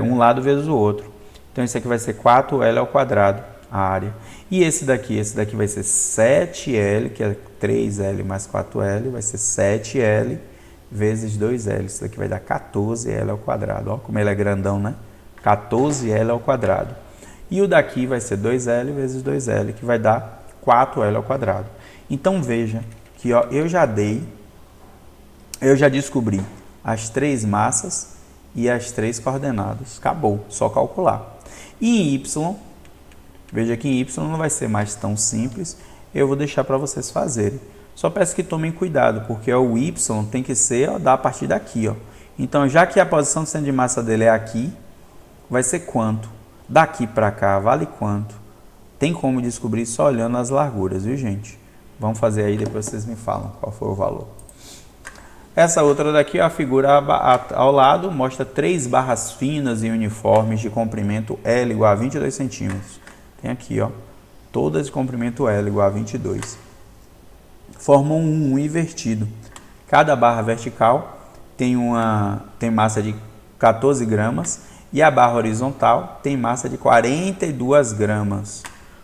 um lado vezes o outro. Então, isso aqui vai ser 4L ao quadrado, a área. E esse daqui vai ser 7L, que é 3L mais 4L, vai ser 7L vezes 2L. Isso daqui vai dar 14L ao quadrado. Ó, como ele é grandão, né? 14L ao quadrado. E o daqui vai ser 2L vezes 2L, que vai dar 4L ao quadrado. Então, veja que, ó, eu já descobri as 3 massas e as 3 coordenadas. Acabou, só calcular. E em Y, veja que em Y não vai ser mais tão simples. Eu vou deixar para vocês fazerem. Só peço que tomem cuidado, porque o y tem que ser a partir daqui. Ó. Então, já que a posição do centro de massa dele é aqui, vai ser quanto? Daqui para cá, vale quanto? Tem como descobrir só olhando as larguras, viu, gente? Vamos fazer aí, depois vocês me falam qual foi o valor. Essa outra daqui, a figura ao lado, mostra 3 barras finas e uniformes de comprimento L igual a 22 centímetros. Tem aqui, ó, todas de comprimento L igual a 22. Formam um U invertido. Cada barra vertical tem massa de 14 gramas e a barra horizontal tem massa de 42 gramas.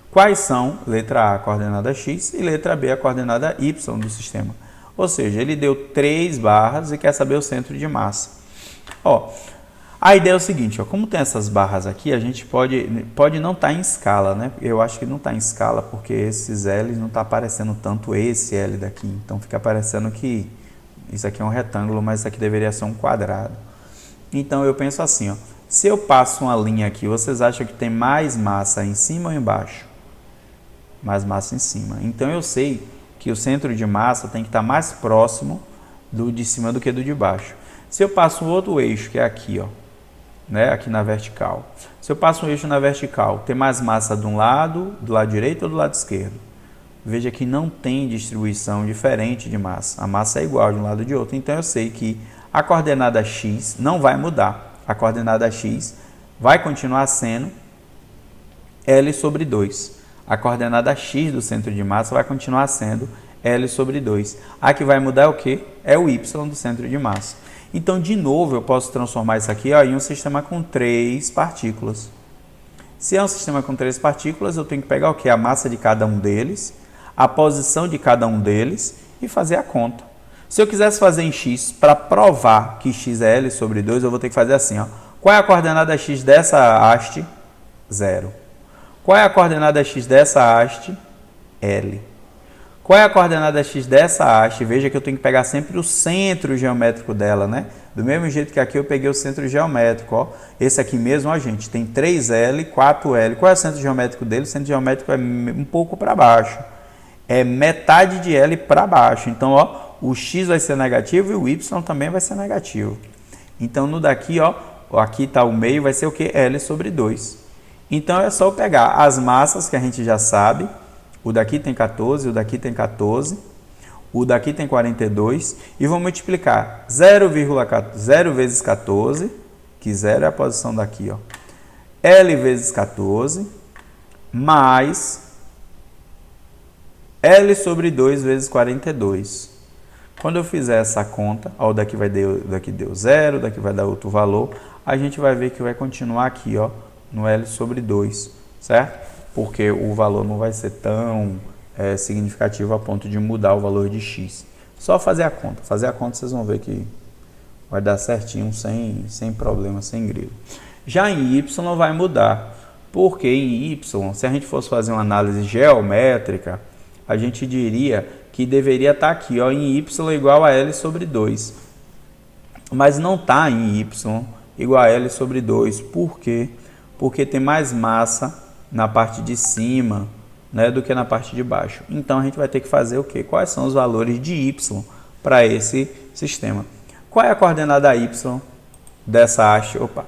Quais são? Letra A, a coordenada X, e letra B, a coordenada Y do sistema. Ou seja, ele deu 3 barras e quer saber o centro de massa. Ó, a ideia é o seguinte, ó, como tem essas barras aqui, a gente pode não estar em escala, né? Eu acho que não está em escala porque esses L não está aparecendo tanto esse L daqui. Então fica parecendo que isso aqui é um retângulo, mas isso aqui deveria ser um quadrado. Então eu penso assim, ó, se eu passo uma linha aqui, vocês acham que tem mais massa em cima ou embaixo? Mais massa em cima. Então eu sei que o centro de massa tem que estar mais próximo do de cima do que do de baixo. Se eu passo um outro eixo, que é aqui, ó, né, aqui na vertical. Se eu passo um eixo na vertical, tem mais massa do lado direito ou do lado esquerdo? Veja que não tem distribuição diferente de massa. A massa é igual de um lado e de outro. Então eu sei que a coordenada X não vai mudar. A coordenada X vai continuar sendo L sobre 2. A coordenada X do centro de massa vai continuar sendo L sobre 2. A que vai mudar é o quê? É o Y do centro de massa. Então, de novo, eu posso transformar isso aqui, ó, em um sistema com 3 partículas. Se é um sistema com 3 partículas, eu tenho que pegar o quê? A massa de cada um deles, a posição de cada um deles e fazer a conta. Se eu quisesse fazer em X, para provar que X é L sobre 2, eu vou ter que fazer assim. Ó. Qual é a coordenada X dessa haste? 0. Qual é a coordenada X dessa haste? L. Qual é a coordenada X dessa haste? Veja que eu tenho que pegar sempre o centro geométrico dela, né? Do mesmo jeito que aqui eu peguei o centro geométrico, ó. Esse aqui mesmo, ó, gente, tem 3L, 4L. Qual é o centro geométrico dele? O centro geométrico é um pouco para baixo. É metade de L para baixo. Então, ó, o X vai ser negativo e o Y também vai ser negativo. Então, no daqui, ó, aqui está o meio, vai ser o quê? L sobre 2. Então, é só eu pegar as massas que a gente já sabe. O daqui tem 14, o daqui tem 14, o daqui tem 42. E vou multiplicar 0 vezes 14, que 0 é a posição daqui, ó. L vezes 14, mais L sobre 2 vezes 42. Quando eu fizer essa conta, ó, o daqui deu 0, o daqui vai dar outro valor, a gente vai ver que vai continuar aqui, ó, no L sobre 2, certo? Porque o valor não vai ser tão significativo a ponto de mudar o valor de X. Só fazer a conta. Fazer a conta vocês vão ver que vai dar certinho, sem problema, sem grilo. Já em Y vai mudar. Porque em Y, se a gente fosse fazer uma análise geométrica, a gente diria que deveria estar aqui, ó, em Y igual a L sobre 2. Mas não está em Y igual a L sobre 2. Por quê? Porque tem mais massa na parte de cima, né, do que na parte de baixo. Então, a gente vai ter que fazer o quê? Quais são os valores de Y para esse sistema? Qual é a coordenada Y dessa haste? Opa!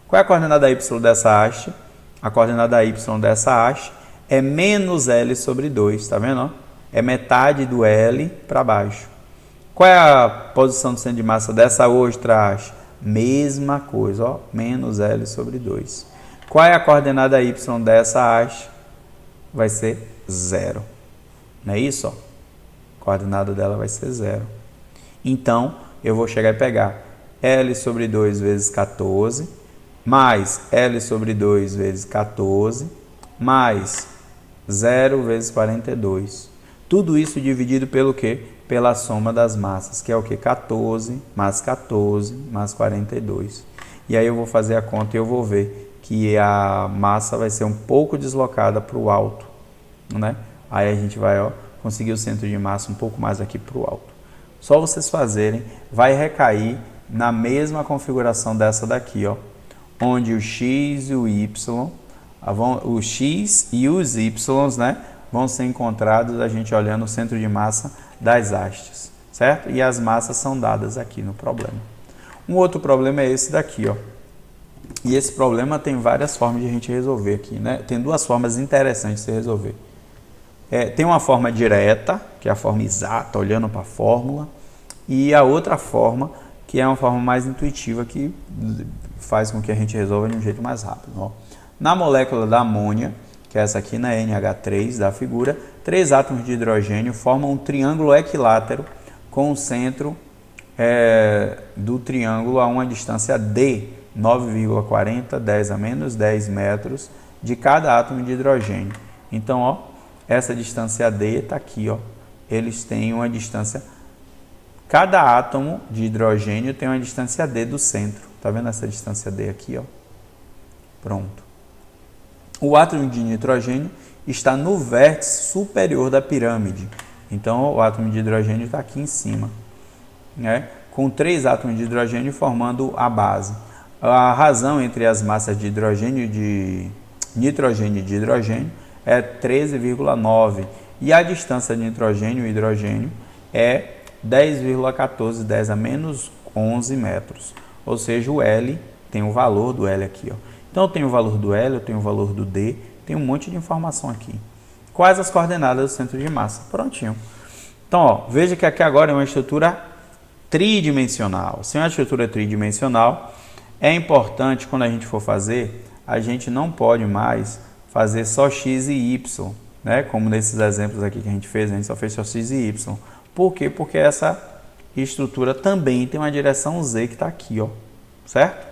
Qual é a coordenada Y dessa haste? A coordenada Y dessa haste é menos L sobre 2, tá vendo? Ó? É metade do L para baixo. Qual é a posição do centro de massa dessa outra haste? Mesma coisa, ó, menos L sobre 2. Qual é a coordenada Y dessa haste? Vai ser 0. Não é isso? Ó? A coordenada dela vai ser 0. Então, eu vou chegar e pegar L sobre 2 vezes 14, mais L sobre 2 vezes 14, mais 0 vezes 42. Tudo isso dividido pelo quê? Pela soma das massas, que é o quê? 14 mais 14 mais 42. E aí eu vou fazer a conta e eu vou ver que a massa vai ser um pouco deslocada para o alto, né? Aí a gente vai, ó, conseguir o centro de massa um pouco mais aqui para o alto. Só vocês fazerem, vai recair na mesma configuração dessa daqui, ó, onde o X e o Y, o X e os Y, né, vão ser encontrados a gente olhando o centro de massa das hastes, certo? E as massas são dadas aqui no problema. Um outro problema é esse daqui, ó. E esse problema tem várias formas de a gente resolver aqui, né? Tem duas formas interessantes de se resolver. Tem uma forma direta, que é a forma exata, olhando para a fórmula, e a outra forma, que é uma forma mais intuitiva, que faz com que a gente resolva de um jeito mais rápido. Ó. Na molécula da amônia, que é essa aqui na NH3 da figura, 3 átomos de hidrogênio formam um triângulo equilátero com o centro do triângulo a uma distância D, 9,40, 10 a menos 10 metros de cada átomo de hidrogênio. Então, ó, essa distância D está aqui, ó. Eles têm uma distância, cada átomo de hidrogênio tem uma distância D do centro. Tá vendo essa distância D aqui, ó? Pronto. O átomo de nitrogênio está no vértice superior da pirâmide. Então, o átomo de hidrogênio está aqui em cima, né? Com 3 átomos de hidrogênio formando a base. A razão entre as massas de hidrogênio de nitrogênio e de hidrogênio é 13,9 e a distância de nitrogênio e hidrogênio é 10,14, 10 a menos 11 metros. Ou seja, o L tem o valor do L aqui, ó. Então, eu tenho o valor do L, eu tenho o valor do D, tem um monte de informação aqui. Quais as coordenadas do centro de massa? Prontinho. Então, ó, veja que aqui agora é uma estrutura tridimensional. Se é uma estrutura tridimensional, é importante, quando a gente for fazer, a gente não pode mais fazer só x e y, né? Como nesses exemplos aqui que a gente fez só fez só x e y. Por quê? Porque essa estrutura também tem uma direção z que está aqui, ó, certo?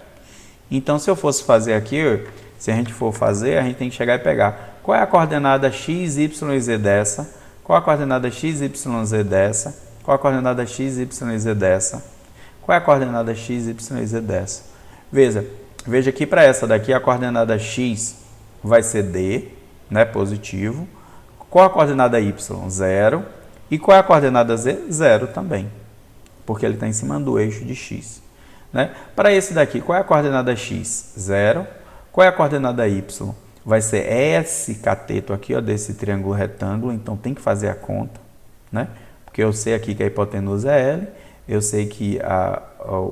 Então, se eu fosse fazer aqui, se a gente for fazer, a gente tem que chegar e pegar qual é a coordenada x, y e z dessa, qual é a coordenada x, y e z dessa, qual é a coordenada x, y e z dessa, qual é a coordenada x, y e z dessa. Veja que para essa daqui a coordenada x vai ser D, né, positivo. Qual a coordenada y? 0. E qual é a coordenada z? 0 também, porque ele está em cima do eixo de x. Né? Para esse daqui, qual é a coordenada x? 0. Qual é a coordenada y? Vai ser esse cateto aqui, ó, desse triângulo retângulo, então tem que fazer a conta, né? Porque eu sei aqui que a hipotenusa é L, eu sei que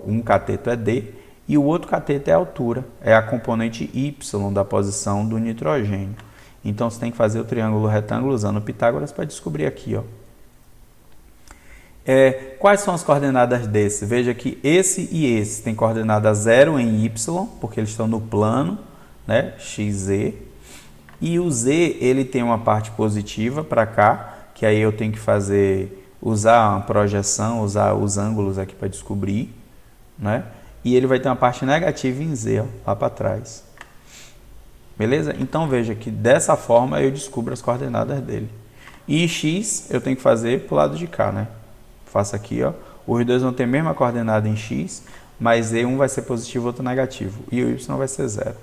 um cateto é D, e o outro cateto é a altura, é a componente y da posição do nitrogênio. Então, você tem que fazer o triângulo retângulo usando Pitágoras para descobrir aqui, ó. Quais são as coordenadas desse? Veja que esse e esse tem coordenada 0 em y, porque eles estão no plano, né, xz. E o z, ele tem uma parte positiva para cá, que aí eu tenho que usar uma projeção, usar os ângulos aqui para descobrir, né? E ele vai ter uma parte negativa em z, ó, lá para trás. Beleza? Então, veja que dessa forma eu descubro as coordenadas dele. E x eu tenho que fazer para o lado de cá, né? Faço aqui, ó. Os dois vão ter a mesma coordenada em x, mas um vai ser positivo, outro negativo. E o y vai ser 0.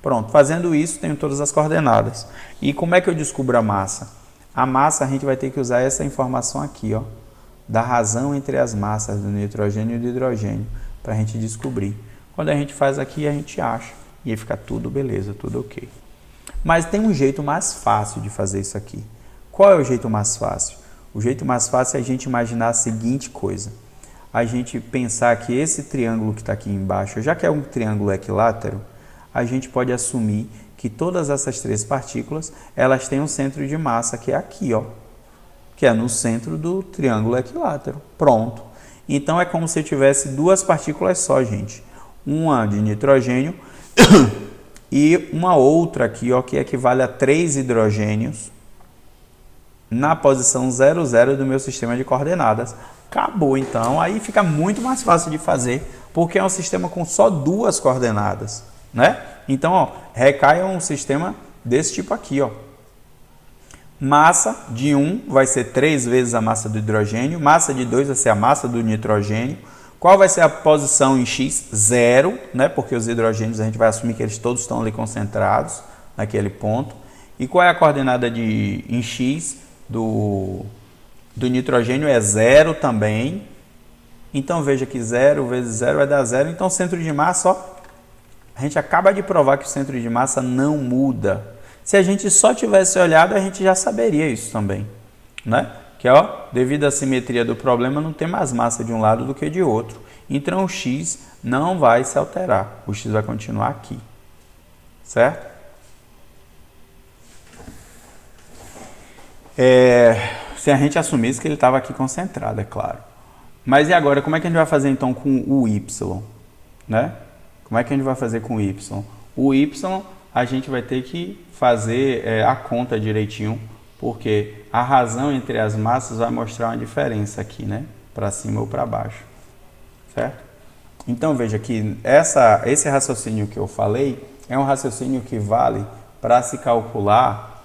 Pronto, fazendo isso, tenho todas as coordenadas. E como é que eu descubro a massa? A massa a gente vai ter que usar essa informação aqui, ó, da razão entre as massas do nitrogênio e do hidrogênio, para a gente descobrir. Quando a gente faz aqui, a gente acha. E aí fica tudo beleza, tudo ok. Mas tem um jeito mais fácil de fazer isso aqui. Qual é o jeito mais fácil? O jeito mais fácil é a gente imaginar a seguinte coisa. A gente pensar que esse triângulo que está aqui embaixo, já que é um triângulo equilátero, a gente pode assumir que todas essas 3 partículas, elas têm um centro de massa, que é aqui, ó, que é no centro do triângulo equilátero. Pronto. Então, é como se eu tivesse 2 partículas só, gente. Uma de nitrogênio e uma outra aqui, ó, que equivale a 3 hidrogênios na posição 0, 0 do meu sistema de coordenadas. Acabou, então. Aí fica muito mais fácil de fazer, porque é um sistema com só 2 coordenadas, né? Então, ó, recai um sistema desse tipo aqui, ó. Massa de 1 vai ser 3 vezes a massa do hidrogênio, massa de 2 vai ser a massa do nitrogênio. Qual vai ser a posição em x? 0, né? Porque os hidrogênios a gente vai assumir que eles todos estão ali concentrados naquele ponto. E qual é a coordenada em x do nitrogênio? É 0 também. Então veja que 0 vezes 0 vai dar 0. Então o centro de massa, ó, a gente acaba de provar que o centro de massa não muda. Se a gente só tivesse olhado, a gente já saberia isso também, né? que ó, devido à simetria do problema, não tem mais massa de um lado do que de outro. Então o x não vai se alterar, o x vai continuar aqui, certo? Se a gente assumisse que ele estava aqui concentrado, é claro. Mas e agora, como é que a gente vai fazer então com o y? Né? Como é que a gente vai fazer com o y? O y a gente vai ter que fazer a conta direitinho, porque a razão entre as massas vai mostrar uma diferença aqui, né? Para cima ou para baixo, certo? Então veja que esse raciocínio que eu falei é um raciocínio que vale para se calcular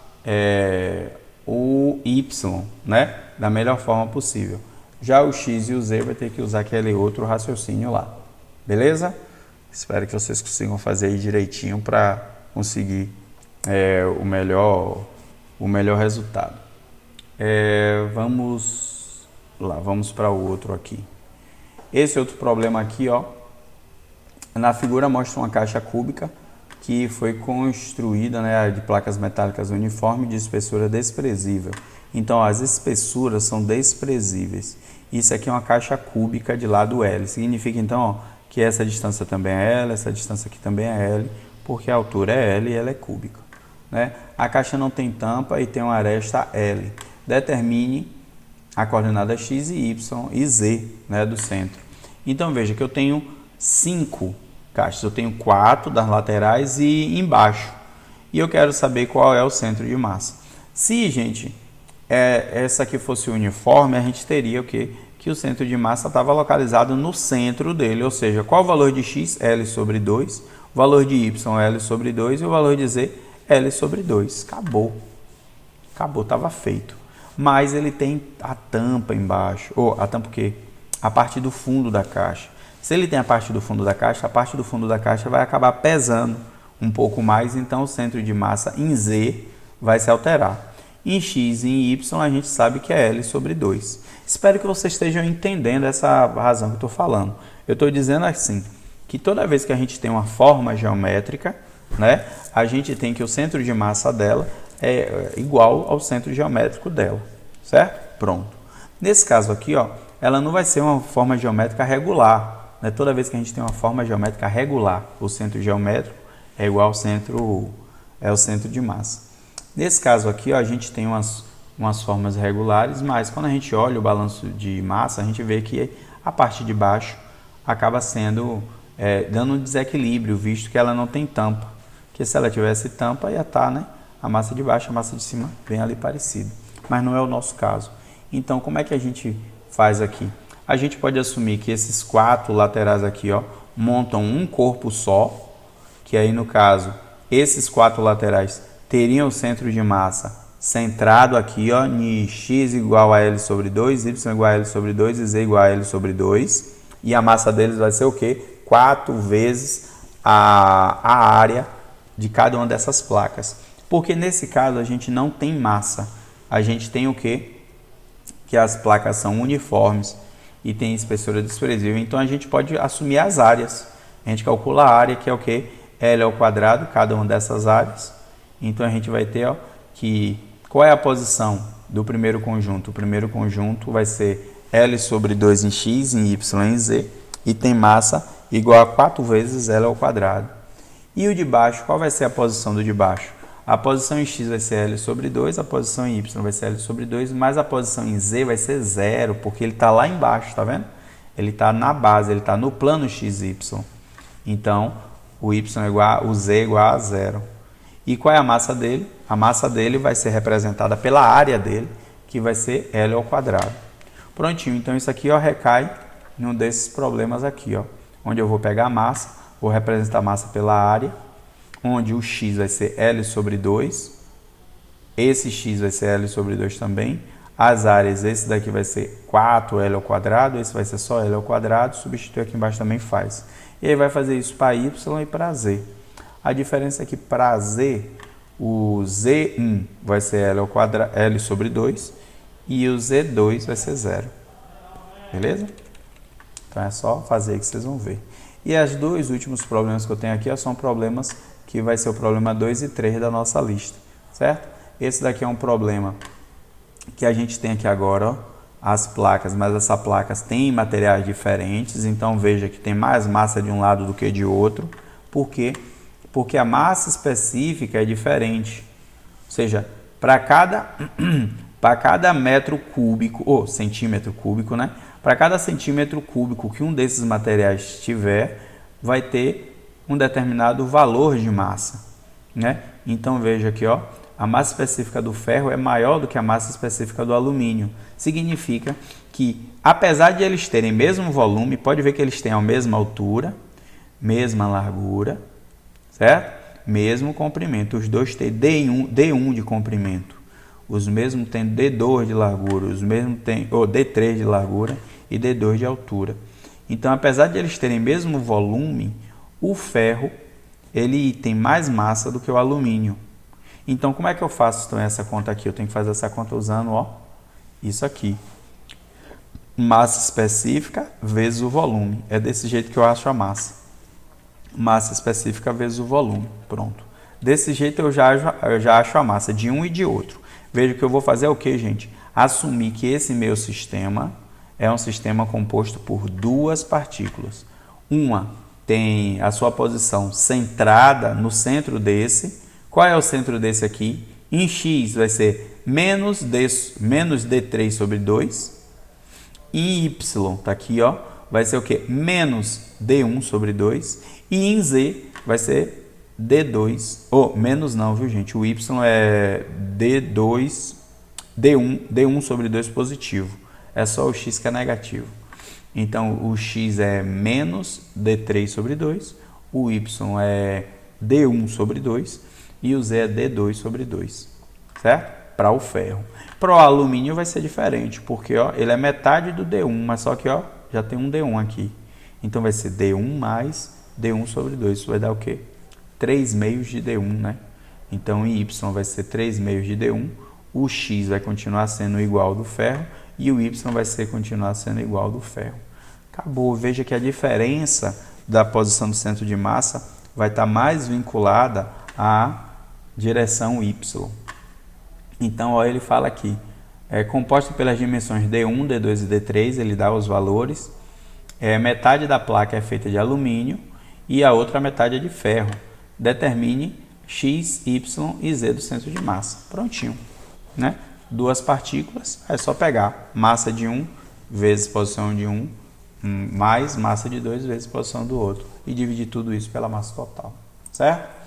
o y, né? Da melhor forma possível. Já o x e o z vai ter que usar aquele outro raciocínio lá, beleza? Espero que vocês consigam fazer aí direitinho para conseguir o melhor resultado. Vamos lá, vamos para o outro aqui. Esse outro problema aqui, ó, na figura mostra uma caixa cúbica que foi construída, né, de placas metálicas uniformes de espessura desprezível. Então, as espessuras são desprezíveis. Isso aqui é uma caixa cúbica de lado L. Significa, então, ó, que essa distância também é L, essa distância aqui também é L, porque a altura é L e ela é cúbica, né? A caixa não tem tampa e tem uma aresta L. Determine a coordenada x e y e z, né, do centro. Então, veja que eu tenho 5 caixas. Eu tenho 4 das laterais e embaixo. E eu quero saber qual é o centro de massa. Se, gente, essa aqui fosse uniforme, a gente teria o quê? Que o centro de massa estava localizado no centro dele, ou seja, qual o valor de x? L sobre 2, o valor de y, L sobre 2 e o valor de z, L sobre 2. Acabou. Acabou, estava feito. Mas ele tem a tampa embaixo, ou a tampa o quê? A parte do fundo da caixa. Se ele tem a parte do fundo da caixa, a parte do fundo da caixa vai acabar pesando um pouco mais, então o centro de massa em z vai se alterar. Em x e em y a gente sabe que é L sobre 2. Espero que vocês estejam entendendo essa razão que eu estou falando. Eu estou dizendo assim, que toda vez que a gente tem uma forma geométrica, né, a gente tem que o centro de massa dela é igual ao centro geométrico dela, certo? Pronto. Nesse caso aqui, ó, ela não vai ser uma forma geométrica regular, né? Toda vez que a gente tem uma forma geométrica regular, o centro geométrico é igual ao centro de massa. Nesse caso aqui, ó, a gente tem umas formas regulares, mas quando a gente olha o balanço de massa, a gente vê que a parte de baixo acaba sendo dando um desequilíbrio, visto que ela não tem tampa. Porque se ela tivesse tampa, ia estar, né, a massa de baixo e a massa de cima bem ali parecido. Mas não é o nosso caso. Então, como é que a gente faz aqui? A gente pode assumir que esses 4 laterais aqui, ó, montam um corpo só, que aí no caso, esses 4 laterais teriam o centro de massa centrado aqui, ó, em x igual a L sobre 2, y igual a L sobre 2 e z igual a L sobre 2. E a massa deles vai ser o quê? 4 vezes a área de cada uma dessas placas. Porque nesse caso a gente não tem massa. A gente tem o quê? Que as placas são uniformes e tem espessura desprezível. Então a gente pode assumir as áreas. A gente calcula a área, que é o quê? L ao quadrado, cada uma dessas áreas. Então a gente vai ter, ó, que qual é a posição do primeiro conjunto? O primeiro conjunto vai ser L sobre 2 em x, em y em z, e tem massa igual a 4 vezes L ao quadrado. E o de baixo, qual vai ser a posição do de baixo? A posição em x vai ser L sobre 2, a posição em y vai ser L sobre 2, mas a posição em z vai ser 0, porque ele está lá embaixo, tá vendo? Ele está na base, ele está no plano xy. Então, o z é igual a 0. E qual é a massa dele? A massa dele vai ser representada pela área dele, que vai ser L ao quadrado. Prontinho, então isso aqui, ó, recai em um desses problemas aqui, ó, onde eu vou pegar a massa, vou representar a massa pela área, onde o x vai ser L sobre 2, esse x vai ser L sobre 2 também, as áreas, esse daqui vai ser 4L ao quadrado, esse vai ser só L ao quadrado, substitui aqui embaixo também faz. E aí vai fazer isso para y e para z. A diferença é que para z, o z1 vai ser L ao quadrado, L sobre 2, e o z2 vai ser 0. Beleza? Então é só fazer aí que vocês vão ver. E os 2 últimos problemas que eu tenho aqui, ó, são problemas que vai ser o problema 2 e 3 da nossa lista, certo? Esse daqui é um problema que a gente tem aqui agora, ó, as placas, mas essas placas têm materiais diferentes, então veja que tem mais massa de um lado do que de outro. Por quê? Porque a massa específica é diferente. Ou seja, para cada metro cúbico, ou centímetro cúbico, né? Para cada centímetro cúbico que um desses materiais tiver, vai ter um determinado valor de massa, né? Então veja aqui, ó, a massa específica do ferro é maior do que a massa específica do alumínio. Significa que, apesar de eles terem mesmo volume, pode ver que eles têm a mesma altura, mesma largura, certo? Mesmo comprimento. Os dois têm D1 de comprimento. Os mesmos têm D2 de largura, os mesmos têm D3 de largura e D2 de altura. Então, apesar de eles terem mesmo volume, o ferro ele tem mais massa do que o alumínio. Então, como é que eu faço então, essa conta aqui? Eu tenho que fazer essa conta usando isso aqui. Massa específica vezes o volume. É desse jeito que eu acho a massa. Massa específica vezes o volume. Pronto. Desse jeito eu já acho a massa de um e de outro. Veja que eu vou fazer o que, gente? Assumir que esse meu sistema é um sistema composto por duas partículas. Uma tem a sua posição centrada no centro desse. Qual é o centro desse aqui? Em x vai ser menos D3 sobre 2. Em y, tá aqui, ó, vai ser o quê? Menos D1 sobre 2. E em z vai ser D2. Menos não, viu, gente? O y é D1 sobre 2 positivo. É só o x que é negativo. Então, o x é menos D3 sobre 2. O y é D1 sobre 2. E o z é D2 sobre 2, certo? Para o ferro. Para o alumínio vai ser diferente, porque ó, ele é metade do D1, mas só que ó, já tem um D1 aqui. Então vai ser D1 mais D1 sobre 2. Isso vai dar o quê? 3 meios de D1, né? Então em Y vai ser 3 meios de D1. O X vai continuar sendo igual ao do ferro e o Y vai continuar sendo igual ao do ferro. Acabou. Veja que a diferença da posição do centro de massa vai estar mais vinculada à direção Y. Então, ó, ele fala aqui, é composta pelas dimensões D1, D2 e D3, ele dá os valores. Metade da placa é feita de alumínio e a outra metade é de ferro. Determine X, Y e Z do centro de massa. Prontinho, né? Duas partículas, é só pegar massa de um vezes posição de um, mais massa de 2 vezes posição do outro. E dividir tudo isso pela massa total, certo?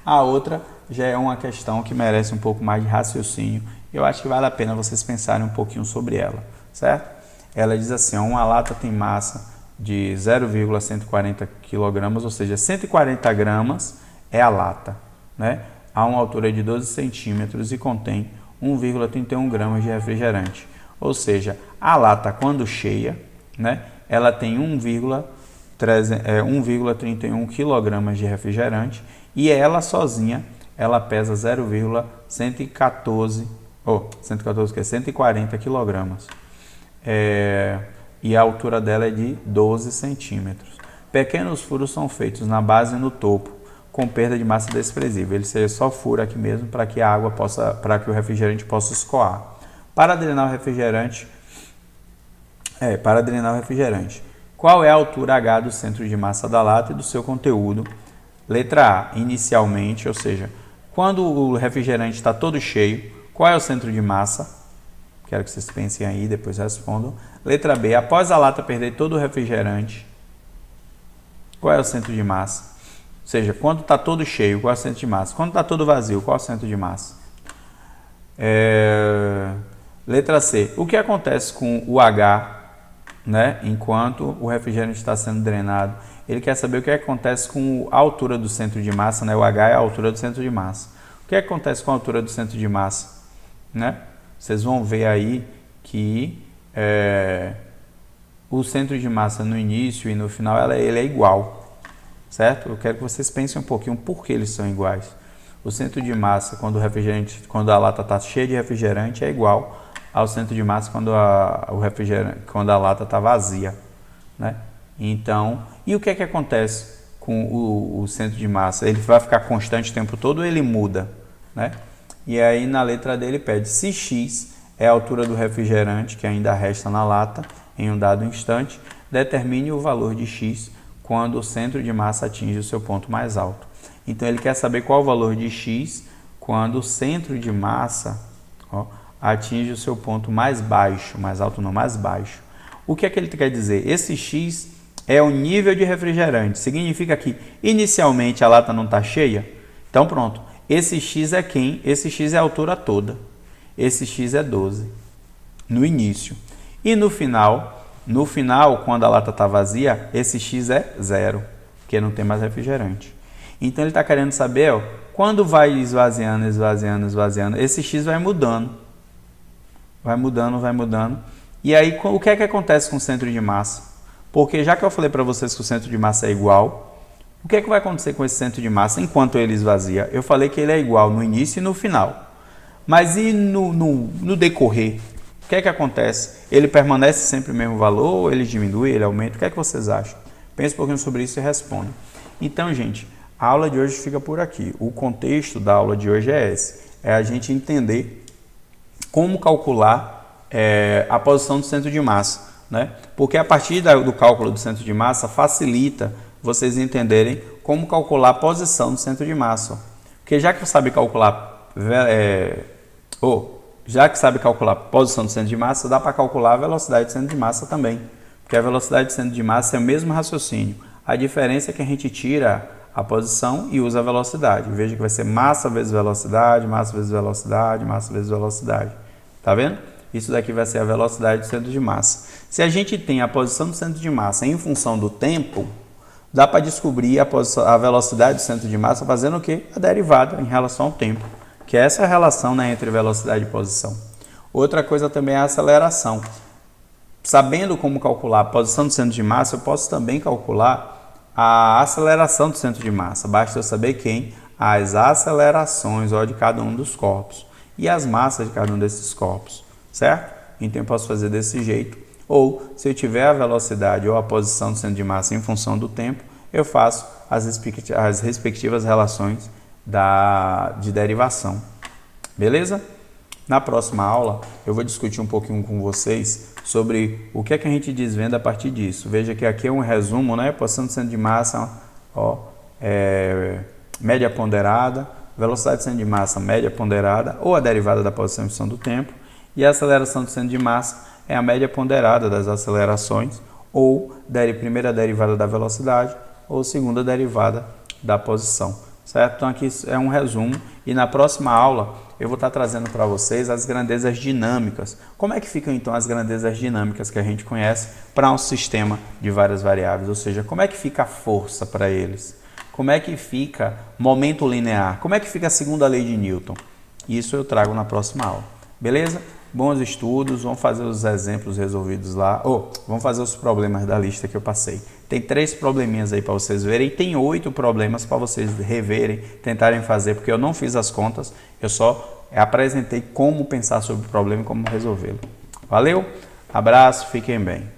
A outra já é uma questão que merece um pouco mais de raciocínio. Eu acho que vale a pena vocês pensarem um pouquinho sobre ela, certo? Ela diz assim, uma lata tem massa de 0,140 kg, ou seja, 140 gramas é a lata, né? A uma altura de 12 centímetros e contém 1,31 gramas de refrigerante. Ou seja, a lata, quando cheia, né, ela tem 1,31 kg de refrigerante e ela sozinha ela pesa 140 kg. E a altura dela é de 12 centímetros. Pequenos furos são feitos na base e no topo, com perda de massa desprezível. Ele seja só furo aqui mesmo para que o refrigerante possa escoar. Para drenar o refrigerante, qual é a altura H do centro de massa da lata e do seu conteúdo? Letra A, inicialmente, ou seja, quando o refrigerante está todo cheio, qual é o centro de massa? Quero que vocês pensem aí, depois respondam. Letra B, após a lata perder todo o refrigerante, qual é o centro de massa? Ou seja, quando está todo cheio, qual é o centro de massa? Quando está todo vazio, qual é o centro de massa? Letra C, o que acontece com o H, né, enquanto o refrigerante está sendo drenado? Ele quer saber o que acontece com a altura do centro de massa, né? O H é a altura do centro de massa. O que acontece com a altura do centro de massa, né? Vocês vão ver aí que o centro de massa no início e no final ele é igual, certo? Eu quero que vocês pensem um pouquinho por que eles são iguais. O centro de massa quando a lata está cheia de refrigerante é igual ao centro de massa quando a lata está vazia, né? Então, e o que é que acontece com o centro de massa? Ele vai ficar constante o tempo todo ou ele muda, né? E aí na letra D ele pede se X é a altura do refrigerante que ainda resta na lata em um dado instante. Determine o valor de x quando o centro de massa atinge o seu ponto mais alto. Então, ele quer saber qual o valor de x quando o centro de massa atinge o seu ponto mais baixo, mais alto não, mais baixo. O que é que ele quer dizer? Esse x é o nível de refrigerante. Significa que inicialmente a lata não está cheia? Então pronto, esse x é quem? Esse x é a altura toda. Esse x é 12 no início. E no final, quando a lata está vazia, esse x é 0, porque não tem mais refrigerante. Então ele está querendo saber, quando vai esvaziando, esvaziando, esvaziando, esse x vai mudando. Vai mudando, vai mudando. E aí, o que é que acontece com o centro de massa? Porque já que eu falei para vocês que o centro de massa é igual, o que é que vai acontecer com esse centro de massa enquanto ele esvazia? Eu falei que ele é igual no início e no final. Mas e no decorrer? O que é que acontece? Ele permanece sempre o mesmo valor, ou ele diminui, ele aumenta? O que é que vocês acham? Pense um pouquinho sobre isso e responda. Então, gente, a aula de hoje fica por aqui. O contexto da aula de hoje é esse. É a gente entender como calcular a posição do centro de massa, né? Porque a partir do cálculo do centro de massa facilita vocês entenderem como calcular a posição do centro de massa. Porque já que sabe calcular a posição do centro de massa, dá para calcular a velocidade do centro de massa também. Porque a velocidade do centro de massa é o mesmo raciocínio. A diferença é que a gente tira a posição e usa a velocidade. Veja que vai ser massa vezes velocidade, massa vezes velocidade, massa vezes velocidade. Tá vendo? Isso daqui vai ser a velocidade do centro de massa. Se a gente tem a posição do centro de massa em função do tempo, dá para descobrir a velocidade do centro de massa fazendo o quê? A derivada em relação ao tempo, que é essa relação, né, entre velocidade e posição. Outra coisa também é a aceleração. Sabendo como calcular a posição do centro de massa, eu posso também calcular a aceleração do centro de massa. Basta eu saber quem? As acelerações de cada um dos corpos e as massas de cada um desses corpos, certo? Então eu posso fazer desse jeito. Ou, se eu tiver a velocidade ou a posição do centro de massa em função do tempo, eu faço as respectivas relações de derivação. Beleza? Na próxima aula, eu vou discutir um pouquinho com vocês sobre o que é que a gente desvenda a partir disso. Veja que aqui é um resumo, né? Posição do centro de massa, média ponderada, velocidade do centro de massa, média ponderada, ou a derivada da posição em função do tempo, e a aceleração do centro de massa é a média ponderada das acelerações, ou primeira derivada da velocidade, ou segunda derivada da posição, certo? Então aqui é um resumo, e na próxima aula eu vou estar trazendo para vocês as grandezas dinâmicas. Como é que ficam então as grandezas dinâmicas que a gente conhece para um sistema de várias variáveis, ou seja, como é que fica a força para eles? Como é que fica momento linear? Como é que fica a segunda lei de Newton? Isso eu trago na próxima aula, beleza? Bons estudos, vamos fazer os exemplos resolvidos lá, vamos fazer os problemas da lista que eu passei. Tem 3 probleminhas aí para vocês verem, e tem 8 problemas para vocês reverem, tentarem fazer, porque eu não fiz as contas, eu só apresentei como pensar sobre o problema e como resolvê-lo. Valeu, abraço, fiquem bem.